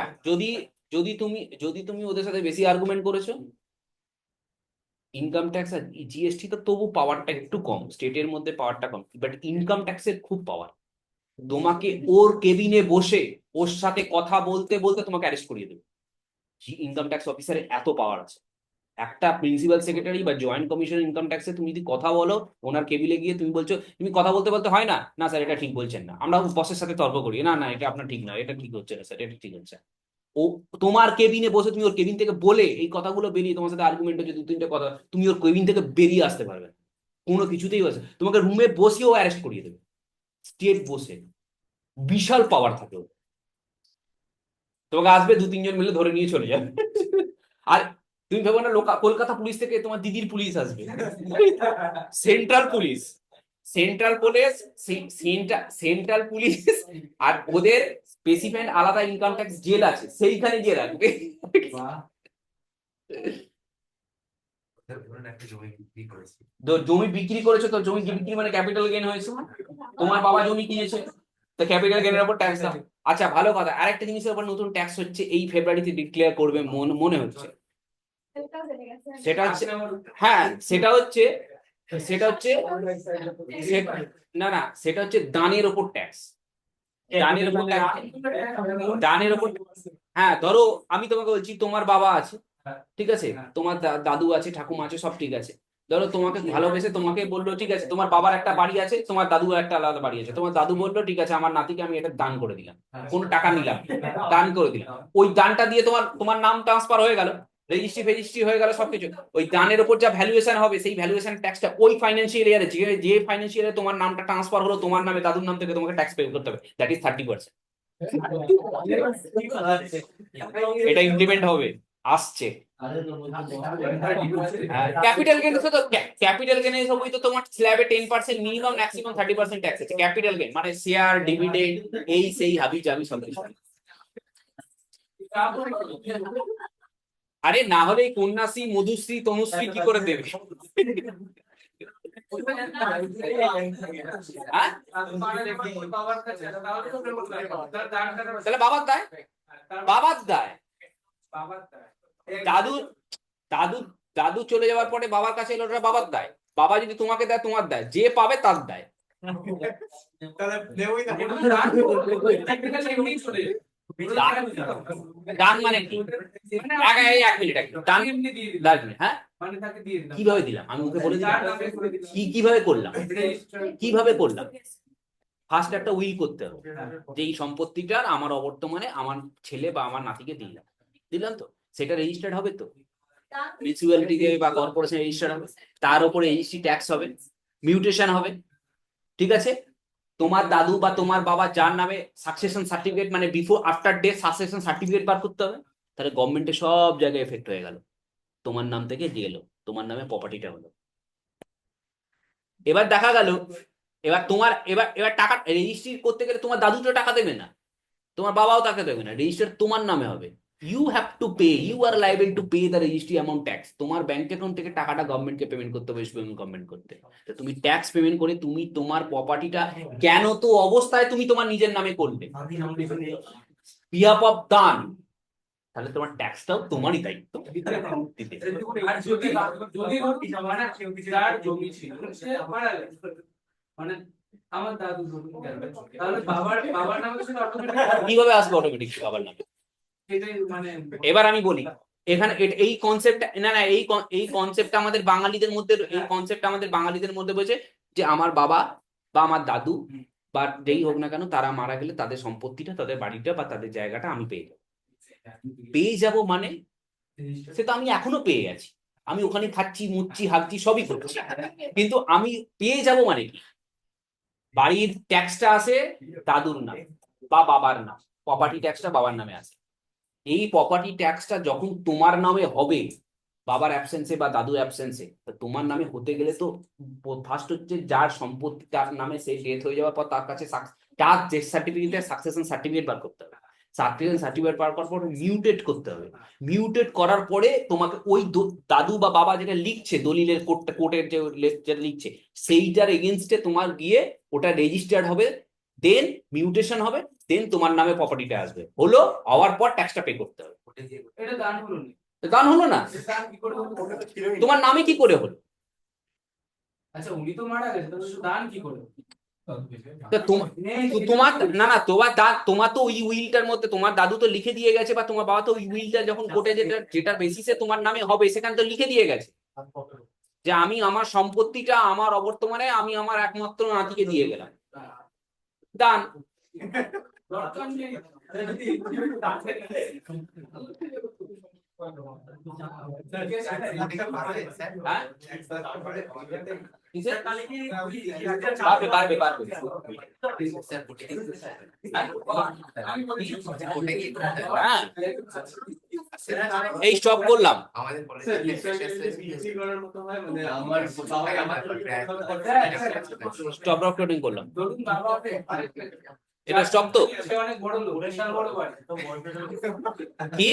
যদি তুমি ওদের সাথে বেশি আর্গুমেন্ট করেছো, ইনকাম ট্যাক্স আর জিএসটি তো তবু পাওয়ারটা একটু কম, স্টেটের মধ্যে পাওয়ারটা কম, বাট ইনকাম ট্যাক্সের খুব পাওয়ার। তোমাকে ওর কেবিনে বসে ওর সাথে কথা বলতে বলতে তোমাকে অ্যারেস্ট করিয়ে দেবে, ইনকাম ট্যাক্স অফিসারের এত পাওয়ার আছে। একটা প্রিন্সিপাল সেক্রেটারি বা জয়েন্ট কমিশনার ইনকাম ট্যাক্সে তুমি যদি কথা বলো, ওনার কেবিলে গিয়ে তুমি বলছো, তুমি কথা বলতে বলতে হয় না, না স্যার এটা ঠিক বলছেন না, আমরা বসের সাথে তর্ক করি, না না এটা আপনার ঠিক না, এটা ঠিক হচ্ছে না স্যার, এটা ঠিক হচ্ছে। ও তোমার কেবিনে বসে, তুমি ওর কেবিন থেকে বলে এই কথাগুলো বেরিয়ে, তোমার সাথে আর্গুমেন্ট হচ্ছে 2-3টে কথা, তুমি ওর কেবিন থেকে বেরিয়ে আসতে পারবে না, কোনো কিছুতেই বসে, তোমাকে রুমে বসেও অ্যারেস্ট করিয়ে দেবে, স্টেট বসে, বিশাল পাওয়ার থাকে ওর। তোমাকে আসবে 2-3 জন মিলে ধরে নিয়ে চলে যাবে। আর তুমি ভেবো না কলকাতা পুলিশ থেকে তোমার দিদির পুলিশ আসবে, সেন্ট্রাল পুলিশ, সেন্ট্রাল পুলিশ, আর ওদের স্পেসিফাইড আলাদা ইনকাম ট্যাক্স জেল আছে, সেইখানে গিয়ে রাখবে। ধরুন একটা জমি বিক্রি করেছি, তো জমি বিক্রি করেছো, তো জমি বিক্রি মানে ক্যাপিটাল গেইন হয়েছে, তোমার বাবা জমি কিনেছে, তো ক্যাপিটাল গেইনের উপর ট্যাক্স দাও। আচ্ছা ভালো কথা, আরেকটা জিনিসের উপর নতুন ট্যাক্স হচ্ছে, এই ফেব্রুয়ারিতে ডিক্লেয়ার করবে মনে হচ্ছে, সেটাও জেনে গেছে। সেটা হচ্ছে, হ্যাঁ সেটা হচ্ছে না না, সেটা হচ্ছে দানের ওপর ট্যাক্স, দানের ওপর দানের ওপর। হ্যাঁ ধরো আমি তোমাকে বলছি তোমার বাবা আছে, ঠিক আছে, তোমার দাদু আছে, ঠাকুমা আছে, সব ঠিক আছে। ধরো তোমাকে ভালোবেসে তোমাকে বললো ঠিক আছে, তোমার বাবার একটা বাড়ি আছে, তোমার দাদুর একটা আলাদা বাড়ি আছে, তোমার দাদু বললো ঠিক আছে আমার নাতিকে আমি এটা দান করে দিলাম, কোনো টাকা নিলাম না, দান করে দিলাম। ওই দানটা দিয়ে তোমার নাম ট্রান্সফার হয়ে গেল, রেজিস্ট্রি হয়ে গেল সবকিছু। ওই দানের উপর যা ভ্যালুয়েশন হবে, সেই ভ্যালুয়েশন ট্যাক্সটা ওই ফাইন্যান্সিয়াল ইয়ারে, যে ফাইন্যান্সিয়াল ইয়ারে তোমার নামটা ট্রান্সফার হলো তোমার নামে, দাদুর নাম থেকে তোমাকে ট্যাক্স পে করতে হবে, দ্যাট ইজ 30%। এটা ইমপ্লিমেন্ট হবে, আসছে। ক্যাপিটাল গেইন তো, ক্যাপিটাল গেইন সবই তো তোমার স্ল্যাবে 10% মিনিমাম, ম্যাক্সিমাম 30% ট্যাক্স আছে ক্যাপিটাল গেইন, মানে শেয়ার, ডিভিডেন্ড, এই সেই হাবি জাবি সব কিছু। আরে না হলে এই কন্যাশ্রী, মধুশ্রী, তনুশ্রী কি করে দেবে? হ্যাঁ? তাহলে বাবার দায়, বাবার দায়। দাদু দাদু দাদু চলে যাওয়ার পরে বাবার কাছে এলো, ওটা বাবার দায়। বাবা যদি তোমাকে দেয় তোমার দায়, যে পাবে তার দায়। দান মানে কি? এক মিনিট, হ্যাঁ কিভাবে দিলাম আমি মুখে বলে দিলাম, কিভাবে করলাম? ফার্স্ট একটা উইল করতে হবে, যে এই সম্পত্তিটার আমার অবর্তমানে আমার ছেলে বা আমার নাতিকে দিলাম তো, সেটা রেজিস্টার্ড হবে তো, মিউনিসিপ্যালিটি বা কর্পোরেশন রেজিস্টার্ড হবে, তার উপরে রেজিস্ট্রি ট্যাক্স হবে, মিউটেশন হবে, ঠিক আছে। তোমার দাদু বা তোমার বাবা যার নামে সাকসেশন সার্টিফিকেট, মানে before after death succession certificate বার করতে হবে, তাহলে গভর্নমেন্টে সব জায়গায় এফেক্ট হয়ে গেল, তোমার নাম থেকে দিয়ে এলো, তোমার নামে প্রপার্টিটা হলো। এবার দেখা গেল, এবার টাকা রেজিস্ট্রি করতে গেলে তোমার দাদু তো টাকা দেবে না, তোমার বাবাও টাকা দেবে না, রেজিস্টার তোমার নামে হবে। You have to pay, you are liable to pay the registry amount tax. তোমার ব্যাংক অ্যাকাউন্ট থেকে টাকাটা গভর্নমেন্টকে পেমেন্ট করতে হবে, ওয়েস্ট বেঙ্গল গভর্নমেন্ট করতে। তো তুমি ট্যাক্স পেমেন্ট করে তুমি তোমার প্রপার্টিটা কেন তো অবস্থায় তুমি তোমার নিজের নামে করলে, বিহাফ অফ দান, তাহলে তোমার ট্যাক্সটাও তোমারই দায়িত্ব দিতে। আর যদি যার জমি ছিল সে মারা গেছে, মানে আমার দাদু তাহলে বাবার নামে সেটা অটোমেটিক কিভাবে আসবে অটোমেটিক বাবার নামে? সেটাই মানে এবার আমি বলি, এখানে এই কনসেপ্ট না, এই কনসেপ্ট আমাদের বাঙালিদের মধ্যে, এই কনসেপ্ট আমাদের বাঙালিদের মধ্যে বলছে যে আমার বাবা বা আমার দাদু বা যেই হোক না কেন, তারা মারা গেলে তাদের সম্পত্তিটা, তাদের বাড়িটা বা তাদের জায়গাটা আমি পেয়ে যাবো মানে সে তো আমি এখনো পেয়ে আছি, আমি ওখানে খাচ্ছি, মুচ্ছি, হাগছি, সবই করছি, কিন্তু আমি পেয়ে যাব মানে কি? বাড়ির ট্যাক্সটা আসে দাদুর নাম বা বাবার নাম, প্রপার্টি ট্যাক্সটা বাবার নামে আসে। এই প্রপার্টি ট্যাক্সটা যখন তোমার নামে হবে, বাবার অ্যাবসেন্সে বা দাদুর অ্যাবসেন্সে, তোমার নামে হতে গেলে তো ফার্স্ট হচ্ছে যার সম্পত্তি তার নামে, সে ডেথ হয়ে যাওয়ার পর তার কাছে তার ডেথ সার্টিফিকেটের সাকসেশন সার্টিফিকেট বার করতে হবে। সাকসেশন সার্টিফিকেট বার করার পর মিউটেট করতে হবে। মিউটেট করার পরে তোমাকে ওই দাদু বা বাবা যেটা লিখছে দলিলের কোর্টের যেটা লিখছে, সেইটার এগেনস্টে তোমার গিয়ে ওটা রেজিস্টার্ড হবে, দেন মিউটেশন হবে, দেন তোমার নামে প্রপার্টিটা আসবে, হলো হওয়ার পর ট্যাক্সটা পে করতে হবে। এটা দান হলো না, দান হলো না, দান কি করে হলো? তোমার নামে কি করে হলো? আচ্ছা উনি তো মারা গেছে, তাহলে দান কি করে? তোমার না না, তোমার তো ওই উইলটার মধ্যে তোমার দাদু তো লিখে দিয়ে গেছে, বা তোমার বাবা তো ওই উইলটা যখন কোর্টে যেটার বেসিসে তোমার নামে হবে, সেখানে তো লিখে দিয়ে গেছে যে আমি আমার সম্পত্তিটা আমার অবর্তমানে আমি আমার একমাত্র নাতিকে দিয়ে গেলাম, দান। দরকার নেই পারবে হ্যাঁ। এই স্টপ করলাম। আমাদের স্যার কলেজে বিষয়টা যদি বিক্রি করার মতো হয় মানে আমার বাবা স্টপ রেকর্ডিং করলাম। ধরুন বাবা এটা স্টপ তো? সে অনেক বড় লোক, বিশাল বড় বাড়ি। কি